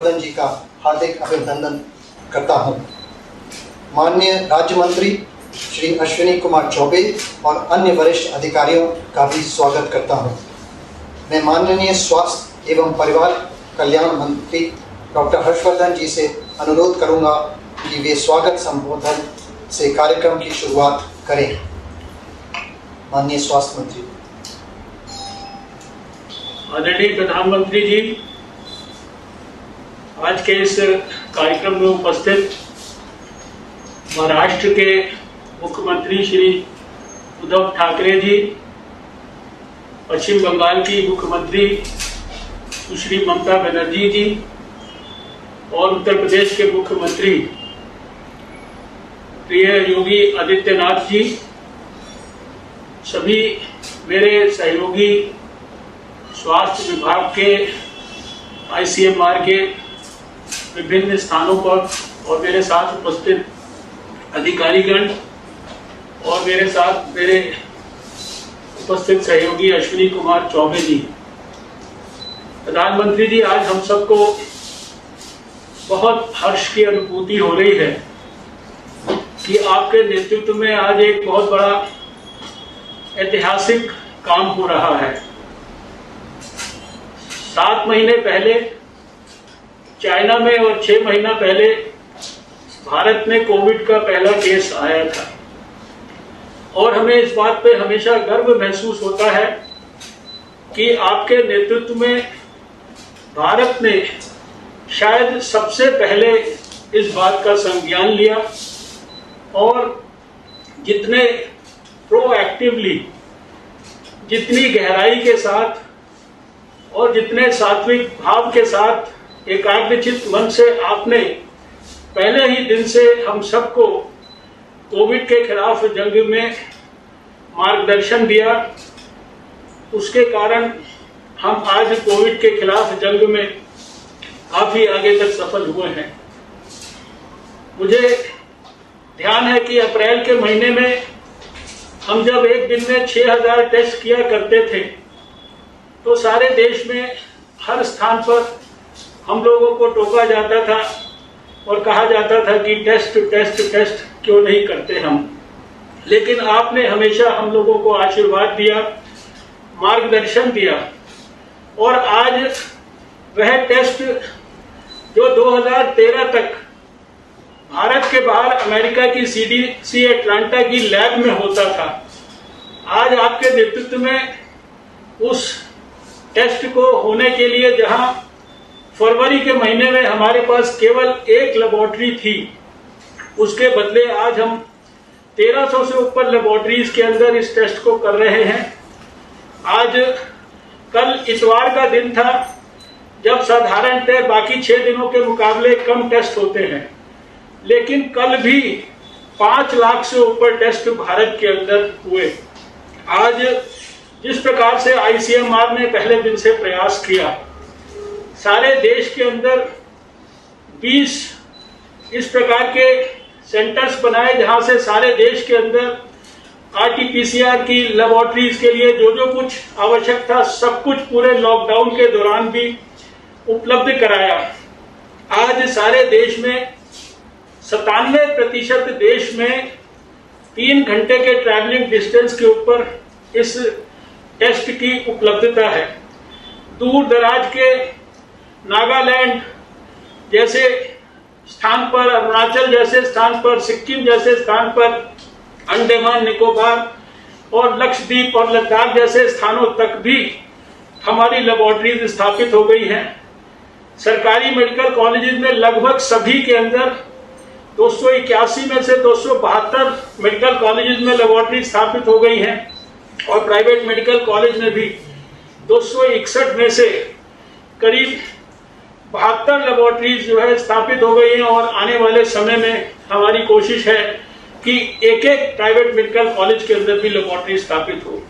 जी का हार्दिक अभिनंदन करता हूं। माननीय राज्य मंत्री श्री अश्विनी कुमार चौबे और अन्य वरिष्ठ अधिकारियों का भी स्वागत करता हूं। मैं माननीय स्वास्थ्य एवं परिवार कल्याण मंत्री डॉक्टर हर्षवर्धन जी से अनुरोध करूंगा कि वे स्वागत संबोधन से कार्यक्रम की शुरुआत करें। माननीय स्वास्थ्य मंत्री। आदरणीय प्रधानमंत्री जी, आज के इस कार्यक्रम में उपस्थित महाराष्ट्र के मुख्यमंत्री श्री उद्धव ठाकरे जी, पश्चिम बंगाल की मुख्यमंत्री सुश्री ममता बनर्जी जी और उत्तर प्रदेश के मुख्यमंत्री प्रिय योगी आदित्यनाथ जी, सभी मेरे सहयोगी स्वास्थ्य विभाग के ICMR के विभिन्न स्थानों पर और मेरे साथ उपस्थित अधिकारीगण और मेरे साथ मेरे उपस्थित सहयोगी अश्विनी कुमार चौबे जी। प्रधानमंत्री जी, आज हम सबको बहुत हर्ष की अनुभूति हो रही है कि आपके नेतृत्व में आज एक बहुत बड़ा ऐतिहासिक काम हो रहा है। 7 महीने पहले चाइना में और 6 महीना पहले भारत में कोविड का पहला केस आया था और हमें इस बात पे हमेशा गर्व महसूस होता है कि आपके नेतृत्व में भारत ने शायद सबसे पहले इस बात का संज्ञान लिया और जितने प्रोएक्टिवली, जितनी गहराई के साथ और जितने सात्विक भाव के साथ एकाग्रचित मन से आपने पहले ही दिन से हम सबको कोविड के खिलाफ जंग में मार्गदर्शन दिया, उसके कारण हम आज कोविड के खिलाफ जंग में काफी आगे तक सफल हुए हैं। मुझे ध्यान है कि अप्रैल के महीने में हम जब एक दिन में 6000 टेस्ट किया करते थे तो सारे देश में हर स्थान पर हम लोगों को टोका जाता था और कहा जाता था कि टेस्ट टेस्ट टेस्ट क्यों नहीं करते हम। लेकिन आपने हमेशा हम लोगों को आशीर्वाद दिया, मार्गदर्शन दिया और आज वह टेस्ट जो 2013 तक भारत के बाहर अमेरिका की CDC अटलांटा की लैब में होता था, आज आपके नेतृत्व में उस टेस्ट को होने के लिए जहां फरवरी के महीने में हमारे पास केवल एक लेबोरेटरी थी, उसके बदले आज हम 1300 से ऊपर लेबोरेटरीज के अंदर इस टेस्ट को कर रहे हैं। आज कल इतवार का दिन था जब साधारणतः बाकी 6 दिनों के मुकाबले कम टेस्ट होते हैं, लेकिन कल भी 5 लाख से ऊपर टेस्ट भारत के अंदर हुए। आज जिस प्रकार से ICMR ने पहले दिन से प्रयास किया, सारे देश के अंदर 20 इस प्रकार के सेंटर्स बनाए जहां से सारे देश के अंदर RT-PCR की लेबोरेटरीज के लिए जो जो कुछ आवश्यक था सब कुछ पूरे लॉकडाउन के दौरान भी उपलब्ध कराया। आज सारे देश में 97% देश में 3 घंटे के ट्रैवलिंग डिस्टेंस के ऊपर इस टेस्ट की उपलब्धता है। दूर दराज के नागालैंड जैसे स्थान पर, अरुणाचल जैसे स्थान पर, सिक्किम जैसे स्थान पर, अंडमान निकोबार और लक्षद्वीप और लद्दाख जैसे स्थानों तक भी हमारी लेबोरेटरीज स्थापित हो गई हैं। सरकारी मेडिकल कॉलेजेस में लगभग सभी के अंदर 281 में से 272 मेडिकल कॉलेजेस में लेबोरेटरी स्थापित हो गई हैं और प्राइवेट मेडिकल कॉलेज में भी 261 में से करीब 72 लेबोरेटरीज जो है स्थापित हो गई हैं और आने वाले समय में हमारी कोशिश है कि एक एक प्राइवेट मेडिकल कॉलेज के अंदर भी लेबोरेटरी स्थापित हो।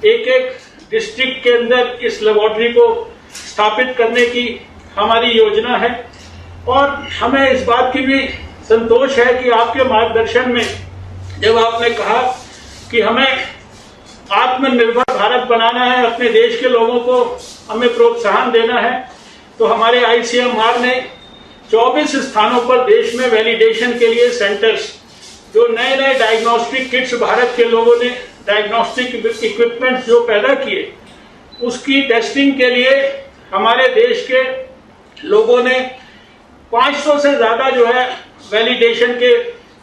एक एक डिस्ट्रिक्ट के अंदर इस लेबोरेटरी को स्थापित करने की हमारी योजना है और हमें इस बात की भी संतोष है कि आपके मार्गदर्शन में जब आपने कहा कि हमें आत्मनिर्भर भारत बनाना है, अपने देश के लोगों को हमें प्रोत्साहन देना है, तो हमारे आईसीएमआर ने 24 स्थानों पर देश में वैलिडेशन के लिए सेंटर्स, जो नए नए डायग्नोस्टिक किट्स भारत के लोगों ने डायग्नोस्टिक इक्विपमेंट जो पैदा किए, उसकी टेस्टिंग के लिए हमारे देश के लोगों ने 500 से ज्यादा जो है वैलिडेशन के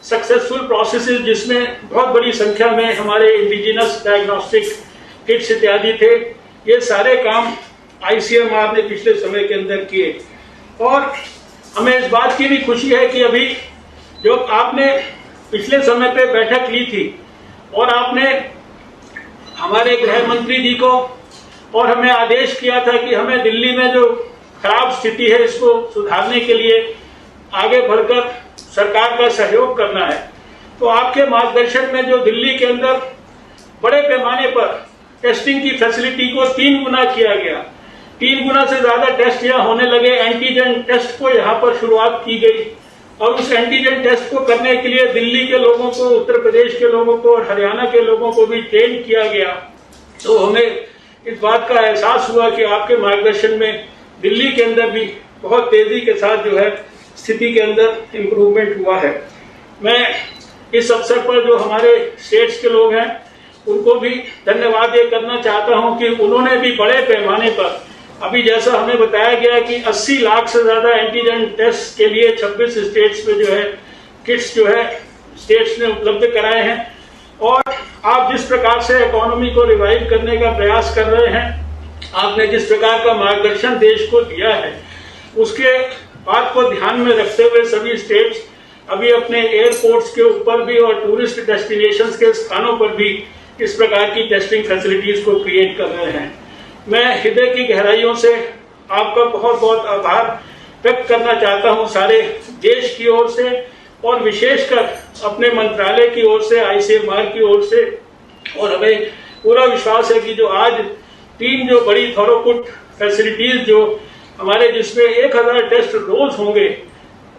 सक्सेसफुल प्रोसेसेस, जिसमें बहुत बड़ी संख्या में हमारे इंडिजिनस डायग्नोस्टिक किट्स इत्यादि थे, ये सारे काम आईसीएमआर ने पिछले समय के अंदर किए। और हमें इस बात की भी खुशी है कि अभी जो आपने पिछले समय पे बैठक ली थी और आपने हमारे गृह मंत्री जी को और हमें आदेश किया था कि हमें दिल्ली में जो खराब स्थिति है इसको सुधारने के लिए आगे बढ़कर सरकार का सहयोग करना है, तो आपके मार्गदर्शन में जो दिल्ली के अंदर बड़े पैमाने पर टेस्टिंग की फैसिलिटी को 3 गुना किया गया, 3 गुना से ज्यादा टेस्ट यहाँ होने लगे। एंटीजन टेस्ट को यहाँ पर शुरुआत की गई और उस एंटीजन टेस्ट को करने के लिए दिल्ली के लोगों को, उत्तर प्रदेश के लोगों को और हरियाणा के लोगों को भी ट्रेन किया गया। तो हमें इस बात का एहसास हुआ कि आपके मार्गदर्शन में दिल्ली के अंदर भी बहुत तेजी के साथ जो है स्थिति के अंदर इम्प्रूवमेंट हुआ है। मैं इस अवसर पर जो हमारे स्टेट्स के लोग हैं उनको भी धन्यवाद ये करना चाहता हूं कि उन्होंने भी बड़े पैमाने पर, अभी जैसा हमें बताया गया कि 80 लाख से ज्यादा एंटीजन टेस्ट के लिए 26 स्टेट्स में जो है किट्स जो है स्टेट्स ने उपलब्ध कराए हैं। और आप जिस प्रकार से इकोनॉमी को रिवाइव करने का प्रयास कर रहे हैं, आपने जिस प्रकार का मार्गदर्शन देश को दिया है, उसके बात को ध्यान में रखते हुए सभी स्टेट्स अभी अपने एयरपोर्ट्स के ऊपर भी और टूरिस्ट डेस्टिनेशंस के स्थानों पर भी इस प्रकार की टेस्टिंग फैसिलिटीज को क्रिएट कर रहे हैं। मैं हृदय की गहराइयों से आपका बहुत बहुत आभार व्यक्त करना चाहता हूं सारे देश की ओर से और विशेषकर अपने मंत्रालय की ओर से, आईसीएमआर की ओर से। और हमें पूरा विश्वास है कि जो आज 3 जो बड़ी थॉरोपुट फैसिलिटीज जो हमारे, जिसमें 1000 टेस्ट रोज होंगे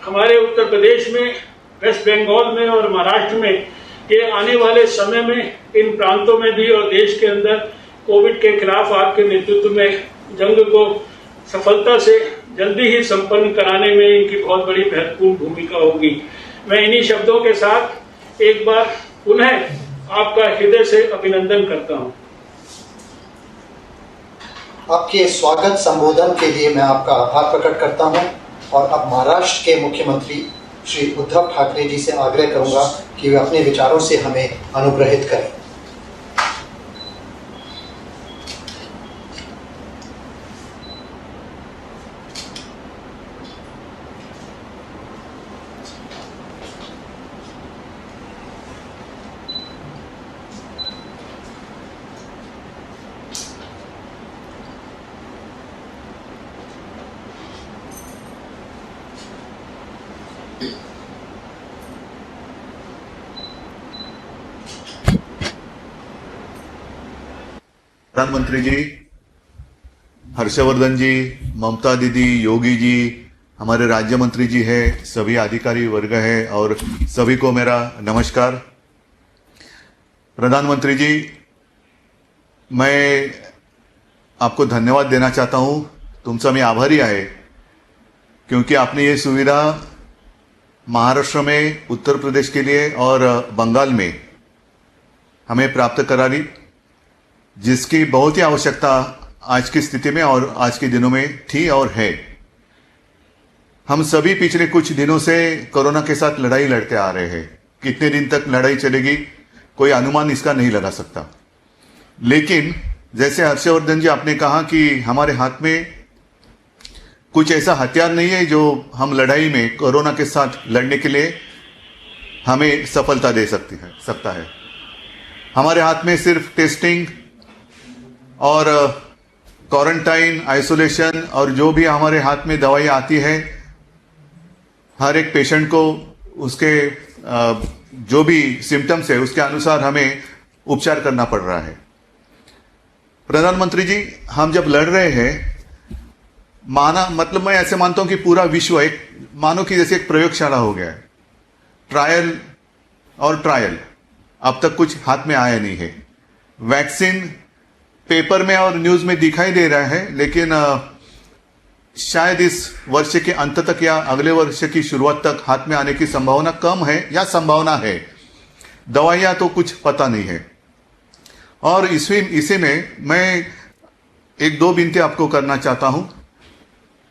हमारे उत्तर प्रदेश में, वेस्ट बंगाल में और महाराष्ट्र में, ये आने वाले समय में इन प्रांतों में भी और देश के अंदर कोविड के खिलाफ आपके नेतृत्व में जंग को सफलता से जल्दी ही संपन्न कराने में इनकी बहुत बड़ी महत्वपूर्ण भूमिका होगी। मैं इन्हीं शब्दों के साथ एक बार पुनः आपका हृदय से अभिनंदन करता हूं। आपके स्वागत संबोधन के लिए मैं आपका आभार प्रकट करता हूं और अब महाराष्ट्र के मुख्यमंत्री श्री उद्धव ठाकरे जी से आग्रह करूंगा कि वे अपने विचारों से हमें अनुग्रहित करें। प्रधानमंत्री जी, हर्षवर्धन जी, ममता दीदी, योगी जी, हमारे राज्य मंत्री जी है, सभी अधिकारी वर्ग है और सभी को मेरा नमस्कार। प्रधानमंत्री जी, मैं आपको धन्यवाद देना चाहता हूं, तुमचा मी आभारी आहे क्योंकि आपने ये सुविधा महाराष्ट्र में, उत्तर प्रदेश के लिए और बंगाल में हमें प्राप्त करा दी, जिसकी बहुत ही आवश्यकता आज की स्थिति में और आज के दिनों में थी और है। हम सभी पिछले कुछ दिनों से कोरोना के साथ लड़ाई लड़ते आ रहे हैं। कितने दिन तक लड़ाई चलेगी कोई अनुमान इसका नहीं लगा सकता, लेकिन जैसे हर्षवर्धन जी आपने कहा कि हमारे हाथ में कुछ ऐसा हथियार नहीं है जो हम लड़ाई में कोरोना के साथ लड़ने के लिए हमें सफलता दे सकता है। हमारे हाथ में सिर्फ टेस्टिंग और क्वारंटाइन, आइसोलेशन और जो भी हमारे हाथ में दवाई आती है, हर एक पेशेंट को उसके जो भी सिम्टम्स है उसके अनुसार हमें उपचार करना पड़ रहा है। प्रधानमंत्री जी, हम जब लड़ रहे हैं, मैं ऐसे मानता हूं कि पूरा विश्व एक मानो कि जैसे एक प्रयोगशाला हो गया है। ट्रायल और ट्रायल, अब तक कुछ हाथ में आया नहीं है। वैक्सीन पेपर में और न्यूज में दिखाई दे रहा है, लेकिन शायद इस वर्ष के अंत तक या अगले वर्ष की शुरुआत तक हाथ में आने की संभावना कम है या संभावना है। दवाइयां तो कुछ पता नहीं है। और इसी में मैं एक दो विनती आपको करना चाहता हूं।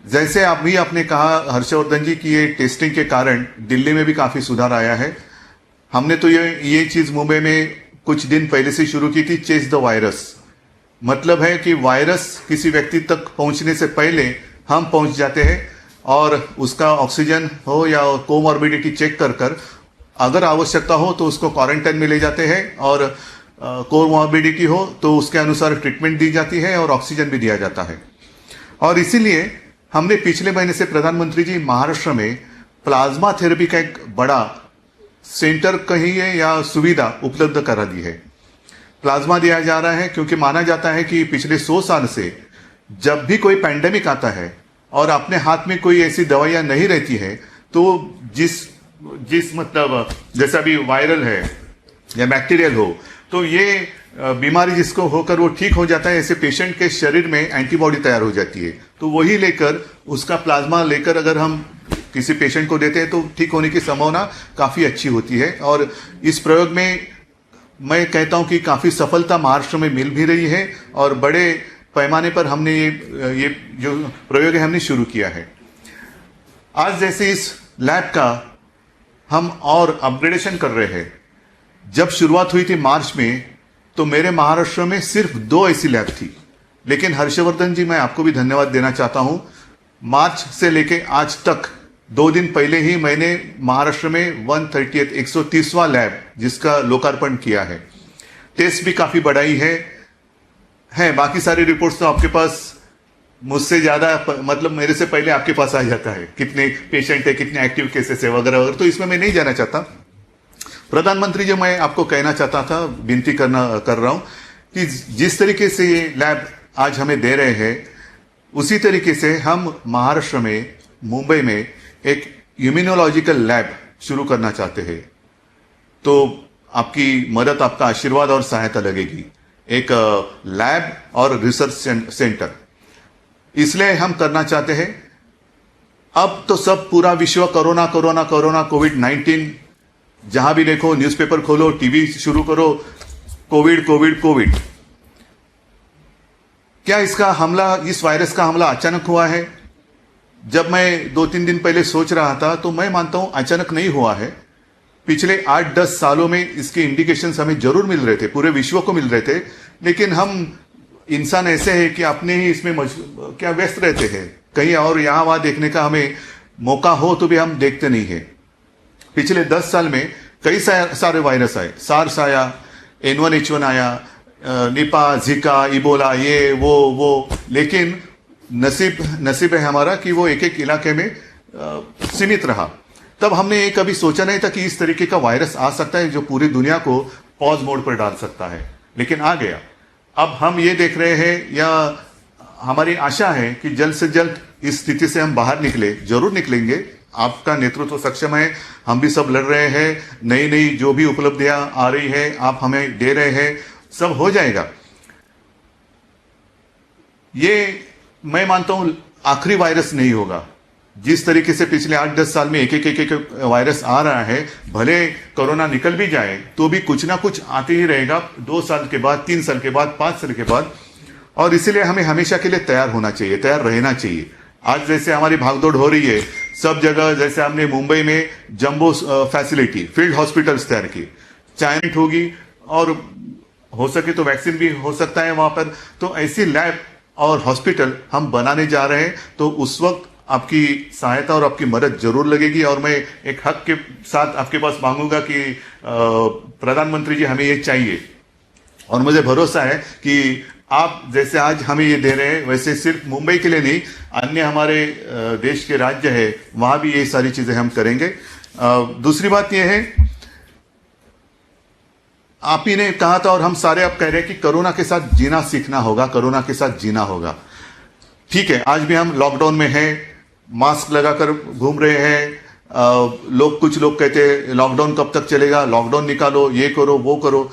जैसे आप भी आपने कहा हर्षवर्धन जी की ये टेस्टिंग के कारण दिल्ली में भी काफी सुधार आया है। हमने तो ये चीज मुंबई में कुछ दिन पहले से शुरू की थी, चेस द वायरस। मतलब है कि वायरस किसी व्यक्ति तक पहुंचने से पहले हम पहुंच जाते हैं और उसका ऑक्सीजन हो या कोमॉर्बिडिटी चेक कर अगर आवश्यकता हो तो उसको क्वारंटाइन में ले जाते हैं और कोमॉर्बिडिटी हो तो उसके अनुसार ट्रीटमेंट दी जाती है और ऑक्सीजन भी दिया जाता है। और इसीलिए हमने पिछले महीने से प्रधानमंत्री जी महाराष्ट्र में प्लाज्मा थेरेपी का एक बड़ा सेंटर कहिए या सुविधा उपलब्ध करा दी है। प्लाज्मा दिया जा रहा है क्योंकि माना जाता है कि पिछले 100 साल से जब भी कोई पैंडेमिक आता है और अपने हाथ में कोई ऐसी दवाइयां नहीं रहती है तो जिस मतलब जैसा भी वायरल है या बैक्टीरियल हो तो ये बीमारी जिसको होकर वो ठीक हो जाता है, ऐसे पेशेंट के शरीर में एंटीबॉडी तैयार हो जाती है। तो वही लेकर उसका प्लाज्मा लेकर अगर हम किसी पेशेंट को देते हैं तो ठीक होने की संभावना काफी अच्छी होती है। और इस प्रयोग में मैं कहता हूं कि काफी सफलता महाराष्ट्र में मिल भी रही है और बड़े पैमाने पर हमने ये जो प्रयोग है हमने शुरू किया है। आज जैसे इस लैब का हम और अपग्रेडेशन कर रहे हैं। जब शुरुआत हुई थी मार्च में तो मेरे महाराष्ट्र में सिर्फ 2 ऐसी लैब थी, लेकिन हर्षवर्धन जी मैं आपको भी धन्यवाद देना चाहता हूं। मार्च से लेके आज तक 2 दिन पहले ही मैंने महाराष्ट्र में 130वां लैब जिसका लोकार्पण किया है। टेस्ट भी काफी बढ़ाई है। बाकी सारी रिपोर्ट्स तो आपके पास मुझसे ज्यादा मतलब मेरे से पहले आपके पास आ जाता है, कितने पेशेंट है, कितने एक्टिव केसेस है वगैरह वगैरह, तो इसमें मैं नहीं जाना चाहता। प्रधानमंत्री जी मैं आपको कहना चाहता था, विनती कर रहा हूं कि जिस तरीके से ये लैब आज हमें दे रहे हैं उसी तरीके से हम महाराष्ट्र में मुंबई में एक इम्यूनोलॉजिकल लैब शुरू करना चाहते हैं। तो आपकी मदद, आपका आशीर्वाद और सहायता लगेगी। एक लैब और रिसर्च सेंटर इसलिए हम करना चाहते हैं। अब तो सब पूरा विश्व कोरोना कोरोना कोरोना कोविड-19, जहां भी देखो न्यूज़पेपर खोलो, टीवी शुरू करो, कोविड कोविड कोविड। क्या इसका हमला, इस वायरस का हमला अचानक हुआ है? जब मैं 2-3 दिन पहले सोच रहा था तो मैं मानता हूं अचानक नहीं हुआ है। पिछले 8-10 सालों में इसके इंडिकेशंस हमें जरूर मिल रहे थे, पूरे विश्व को मिल रहे थे, लेकिन हम इंसान ऐसे हैं कि अपने ही इसमें क्या व्यस्त रहते हैं। कहीं और यहां वहां देखने का हमें मौका हो तो भी हम देखते नहीं है। पिछले 10 साल में कई सारे वायरस आए, सार्स आया, N1H1 आया, निपा, जिका, इबोला, ये वो, लेकिन नसीब है हमारा कि वो एक इलाके में सीमित रहा। तब हमने ये कभी सोचा नहीं था कि इस तरीके का वायरस आ सकता है जो पूरी दुनिया को पॉज मोड पर डाल सकता है, लेकिन आ गया। अब हम ये देख रहे हैं या हमारी आशा है कि जल्द से जल्द इस स्थिति से हम बाहर जरूर निकलेंगे। आपका नेतृत्व सक्षम है, हम भी सब लड़ रहे हैं, नई जो भी उपलब्धियां आ रही है आप हमें दे रहे हैं, सब हो जाएगा। ये मैं मानता हूं आखिरी वायरस नहीं होगा। जिस तरीके से पिछले 8-10 साल में एक वायरस आ रहा है, भले कोरोना निकल भी जाए तो भी कुछ ना कुछ आते ही रहेगा, 2 साल के बाद, 3 साल के बाद, 5 साल के बाद। और इसीलिए हमें हमेशा के लिए तैयार होना चाहिए, तैयार रहना चाहिए। आज जैसे हमारी भागदौड़ हो रही है सब जगह, जैसे हमने मुंबई में जंबो फैसिलिटी, फील्ड हॉस्पिटल्स तैयार की, चाइनीट होगी और हो सके तो वैक्सीन भी हो सकता है वहां पर। तो ऐसी लैब और हॉस्पिटल हम बनाने जा रहे हैं। तो उस वक्त आपकी सहायता और आपकी मदद जरूर लगेगी और मैं एक हक के साथ आपके पास मांगूंगा कि प्रधानमंत्री जी हमें ये चाहिए। और मुझे भरोसा है कि आप जैसे आज हमें ये दे रहे हैं वैसे सिर्फ मुंबई के लिए नहीं, अन्य हमारे देश के राज्य है वहां भी ये सारी चीजें हम करेंगे। दूसरी बात यह है, आप ही ने कहा था और हम सारे अब कह रहे हैं कि कोरोना के साथ जीना सीखना होगा, कोरोना के साथ जीना होगा। ठीक है, आज भी हम लॉकडाउन में हैं, मास्क लगाकर घूम रहे हैं। कुछ लोग कहते हैं लॉकडाउन कब तक चलेगा, लॉकडाउन निकालो, ये करो वो करो।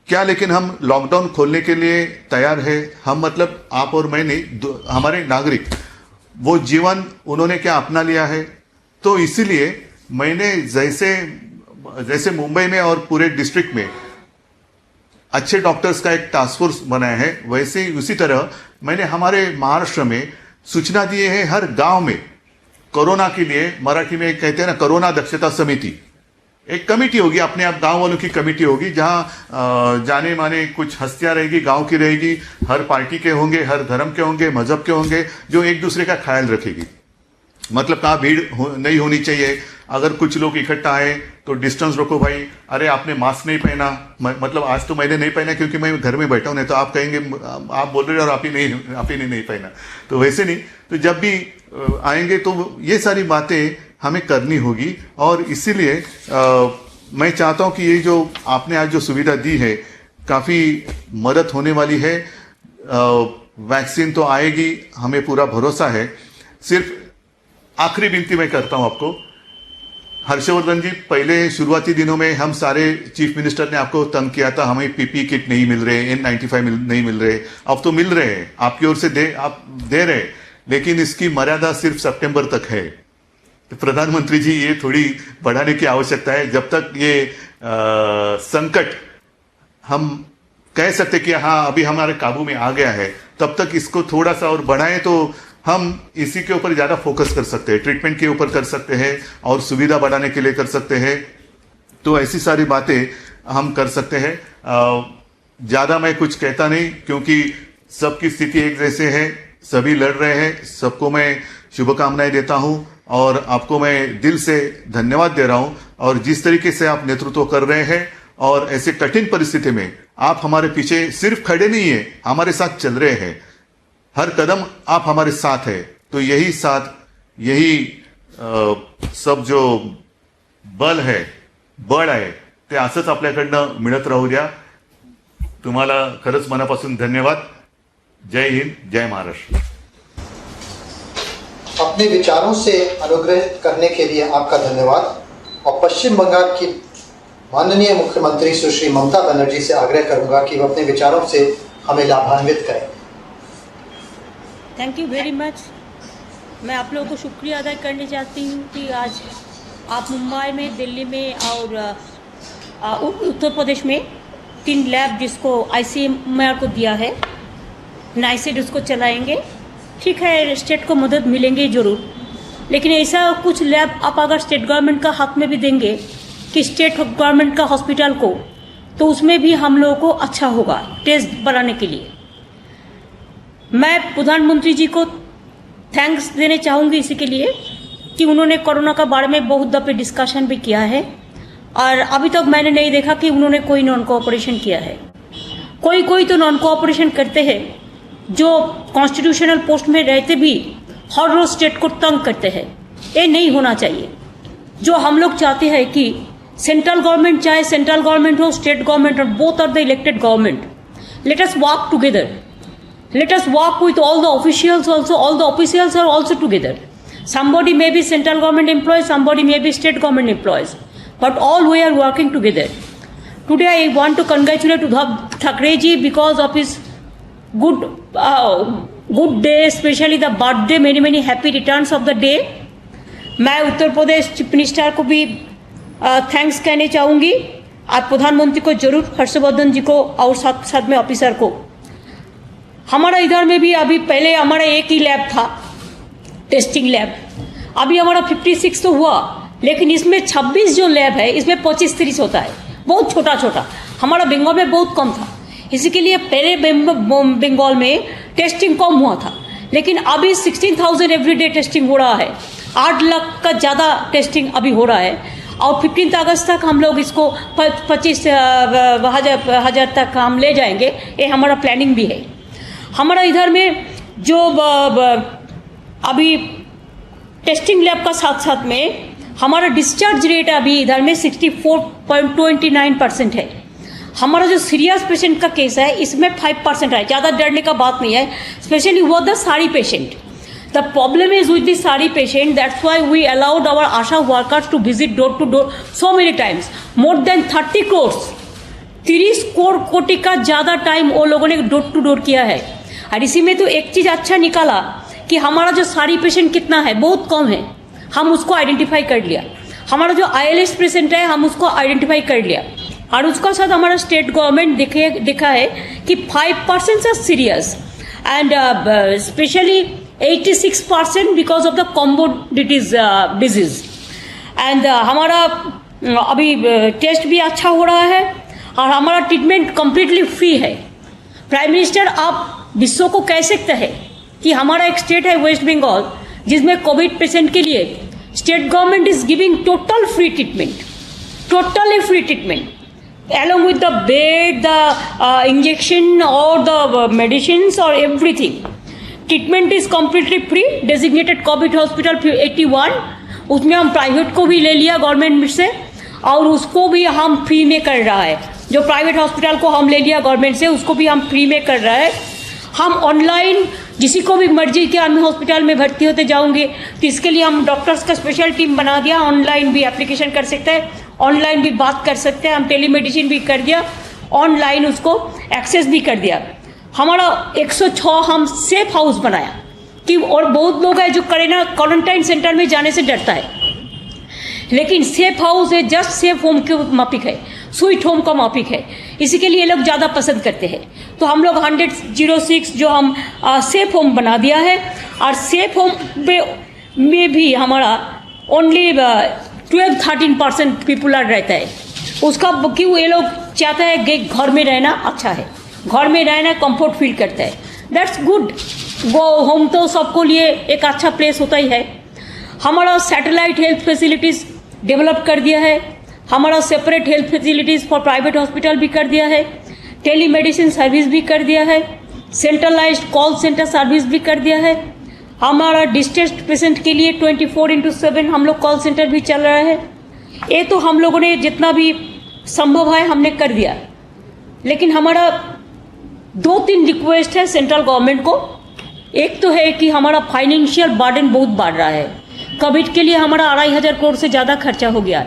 क्या लेकिन हम लॉकडाउन खोलने के लिए तैयार है? हम मतलब आप और मैं नहीं, हमारे नागरिक वो जीवन उन्होंने क्या अपना लिया है। तो इसीलिए मैंने जैसे मुंबई में और पूरे डिस्ट्रिक्ट में अच्छे डॉक्टर्स का एक टास्क फोर्स बनाया है, वैसे ही उसी तरह मैंने हमारे महाराष्ट्र में सूचना दिए है हर गांव में कोरोना के लिए, मराठी में कहते हैं ना कोरोना दक्षता समिति, एक कमेटी होगी, अपने आप गांव वालों की कमेटी होगी, जहां जाने माने कुछ हस्तियां रहेगी, गांव की रहेगी, हर पार्टी के होंगे, हर धर्म के होंगे, मजहब के होंगे, जो एक दूसरे का ख्याल रखेगी। मतलब कहाँ भीड़ नहीं होनी चाहिए, अगर कुछ लोग इकट्ठा आए तो डिस्टेंस रखो भाई, अरे आपने मास्क नहीं पहना, मतलब आज तो मैंने नहीं पहना क्योंकि मैं घर में बैठा हूं, नहीं तो आप कहेंगे आप बोल रहे हो और आप ही नहीं पहना, तो वैसे नहीं। तो जब भी आएंगे तो ये सारी बातें हमें करनी होगी, और इसीलिए मैं चाहता हूं कि ये जो आपने आज जो सुविधा दी है काफी मदद होने वाली है। वैक्सीन तो आएगी, हमें पूरा भरोसा है। सिर्फ आखिरी विनती मैं करता हूं आपको, हर्षवर्धन जी, पहले शुरुआती दिनों में हम सारे चीफ मिनिस्टर ने आपको तंग किया था, हमें पीपी किट नहीं मिल रहे, N95 नहीं मिल रहे, अब तो मिल रहे हैं, आपकी ओर से आप दे रहे, लेकिन इसकी मर्यादा सिर्फ सितंबर तक है। तो प्रधानमंत्री जी, ये थोड़ी बढ़ाने की आवश्यकता है। जब तक ये संकट हम कह सकते कि हाँ अभी हमारे काबू में आ गया है, तब तक इसको थोड़ा सा और बढ़ाएं तो हम इसी के ऊपर ज्यादा फोकस कर सकते हैं, ट्रीटमेंट के ऊपर कर सकते हैं और सुविधा बढ़ाने के लिए कर सकते हैं। तो ऐसी सारी बातें हम कर सकते हैं। ज्यादा मैं कुछ कहता नहीं, क्योंकि सबकी स्थिति एक जैसे है, सभी लड़ रहे हैं, सबको मैं शुभकामनाएं देता हूं और आपको मैं दिल से धन्यवाद दे रहा हूं। और जिस तरीके से आप नेतृत्व कर रहे हैं और ऐसे कठिन परिस्थिति में आप हमारे पीछे सिर्फ खड़े नहीं है, हमारे साथ चल रहे हैं, हर कदम आप हमारे साथ है। तो यही साथ, यही सब जो बल है, बळ आहे, ते असंच आपल्याकडनं मिळत राहू द्या। तुम्हाला खरंच मनापासून धन्यवाद। जय हिंद, जय महाराष्ट्र। अपने विचारों से अनुग्रहित करने के लिए आपका धन्यवाद। और पश्चिम बंगाल की माननीय मुख्यमंत्री सुश्री ममता बनर्जी से आग्रह करूंगा कि वो अपने विचारों से हमें लाभान्वित करें। Thank you very much. मैं आप लोगों को शुक्रिया अदा करना चाहती हूँ कि आज आप मुंबई में, दिल्ली में और उत्तर प्रदेश में 3 लैब जिसको ICMR को दिया है, नाइसेड उसको चलाएंगे। ठीक है, स्टेट को मदद मिलेंगे ज़रूर, लेकिन ऐसा कुछ लैब आप अगर स्टेट गवर्नमेंट का हाथ में भी देंगे कि स्टेट गवर्नमेंट का हॉस्पिटल को, तो उसमें भी हम लोगों को अच्छा होगा टेस्ट बढ़ाने के लिए। मैं प्रधानमंत्री जी को थैंक्स देने चाहूँगी इसी के लिए कि उन्होंने कोरोना का बारे में बहुत दफ़े डिस्कशन भी किया है, और अभी तक मैंने नहीं देखा कि उन्होंने कोई नॉन कोऑपरेशन किया है। कोई तो नॉन कोऑपरेशन करते हैं, जो कॉन्स्टिट्यूशनल पोस्ट में रहते भी हर रोज स्टेट को तंग करते हैं। ये नहीं होना चाहिए। जो हम लोग चाहते हैं कि सेंट्रल गवर्नमेंट, चाहे सेंट्रल गवर्नमेंट हो, स्टेट गवर्नमेंट, और both are the elected government, let us work together, let us work with all the officials also. All the officials are also together. Somebody may be central government employees, somebody may be state government employees, but all we are working together. Today I want to congratulate Uddhav Thackeray ji because of his good day, especially the birthday, many happy returns of the day. मैं Uttar Pradesh chief minister को भी thanks कहने चाहूँगी, और प्रधानमंत्री को जरूर, हर्षवर्धन जी को और साथ में ऑफिसर को। हमारा इधर में भी अभी पहले हमारा एक ही लैब था, टेस्टिंग लैब, अभी हमारा 56 तो हुआ, लेकिन इसमें 26 जो लैब है, इसमें 25-30 होता है, बहुत छोटा। हमारा बंगाल में बहुत कम था, इसी के लिए पहले बंगाल में टेस्टिंग कम हुआ था, लेकिन अभी 16,000 एवरीडे टेस्टिंग हो रहा है, 8 लाख का ज़्यादा टेस्टिंग अभी हो रहा है, और 15 अगस्त तक हम लोग इसको 25,000 तक हम ले जाएंगे। ये हमारा प्लानिंग भी है। हमारा इधर में जो अभी टेस्टिंग लैब का साथ में हमारा डिस्चार्ज रेट अभी इधर में 64.29% है। हमारा जो सीरियस पेशेंट का केस है, इसमें 5% है, ज़्यादा डरने का बात नहीं है, स्पेशली वो द सारी patient. The problem is with the SARI patient, that's why we allowed our ASHA workers to visit door to door so many times. More than 30 crores, 30 कोटि का ज़्यादा टाइम वो लोगों ने डोर टू डोर किया है। और इसी में तो एक चीज़ अच्छा निकाला कि हमारा जो सारी पेशेंट कितना है, बहुत कम है, हम उसको आइडेंटिफाई कर लिया। हमारा जो ILS पेशेंट है हम उसको आइडेंटिफाई कर लिया, और उसका साथ हमारा स्टेट गवर्नमेंट देखा है कि 5% are serious and specially 86% because of the comorbidities disease. And हमारा अभी टेस्ट भी अच्छा हो रहा है और हमारा ट्रीटमेंट कंप्लीटली फ्री है। प्राइम मिनिस्टर, आप विश्व को कह सकते हैं कि हमारा एक स्टेट है वेस्ट बंगाल जिसमें कोविड पेशेंट के लिए state government is giving total free treatment, totally free treatment along with the bed, the injection or the medicines or everything. Treatment is completely free. Designated COVID hospital 81, उसमें हम private को भी ले लिया government से, और उसको भी हम फ्री में कर रहा है। जो प्राइवेट हॉस्पिटल को हम ले लिया गवर्नमेंट से, उसको भी हम फ्री में कर रहा है। हम ऑनलाइन जिसी को भी मर्जी कि हम हॉस्पिटल में भर्ती होते जाऊंगे तो इसके लिए हम डॉक्टर्स का स्पेशल टीम बना दिया। ऑनलाइन भी एप्लीकेशन कर सकते हैं, ऑनलाइन भी बात कर सकते हैं, हम टेलीमेडिसिन भी कर दिया, ऑनलाइन उसको एक्सेस भी कर दिया। हमारा 106 हम सेफ हाउस बनाया कि, और बहुत लोग हैं जो क्वारंटाइन सेंटर में जाने से डरता है, लेकिन सेफ हाउस है जस्ट सेफ होम के माफिक है, स्वीट होम का माफिक है, इसी के लिए ये लोग ज़्यादा पसंद करते हैं। तो हम लोग 106 जो हम सेफ होम बना दिया है, और सेफ होम में भी हमारा ओनली 12-13% पीपुलर रहता है। उसका क्यों, ये लोग चाहता है कि घर में रहना अच्छा है, घर में रहना कंफर्ट फील करता है, दैट्स गुड। वो होम तो सबको लिए एक अच्छा प्लेस होता ही है। हमारा सैटेलाइट हेल्थ फैसिलिटीज़ डेवलप कर दिया है, हमारा separate health facilities for private hospital भी कर दिया है, टेलीमेडिसिन सर्विस भी कर दिया है, सेंट्रलाइज्ड कॉल सेंटर सर्विस भी कर दिया है। हमारा डिस्ट्रेस्ड पेशेंट के लिए 24/7 हम लोग कॉल सेंटर भी चल रहा है। ये तो हम लोगों ने जितना भी संभव है हमने कर दिया, लेकिन हमारा 2-3 रिक्वेस्ट है सेंट्रल गवर्नमेंट को। एक तो है कि हमारा फाइनेंशियल बर्डन बहुत बढ़ रहा है, कोविड के लिए हमारा 2,500 करोड़ से ज़्यादा खर्चा हो गया,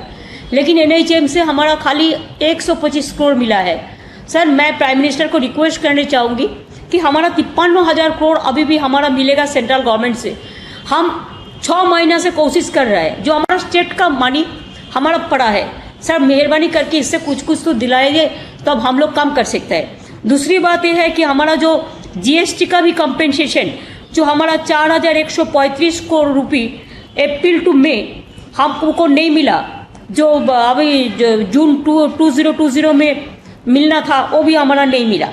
लेकिन NHM से हमारा खाली 125 करोड़ मिला है। सर, मैं प्राइम मिनिस्टर को रिक्वेस्ट करना चाहूँगी कि हमारा 53,000 करोड़ अभी भी हमारा मिलेगा सेंट्रल गवर्नमेंट से। हम 6 महीना से कोशिश कर रहे हैं, जो हमारा स्टेट का मनी हमारा पड़ा है, सर मेहरबानी करके इससे कुछ तो दिलाएंगे तो अब हम लोग काम कर सकते हैं। दूसरी बात यह है कि हमारा जो GST का भी कंपेंसेशन जो हमारा 4,135 करोड़ रुपये अप्रैल टू मई हमको नहीं मिला, जो अभी जून 2020 में मिलना था वो भी हमारा नहीं मिला।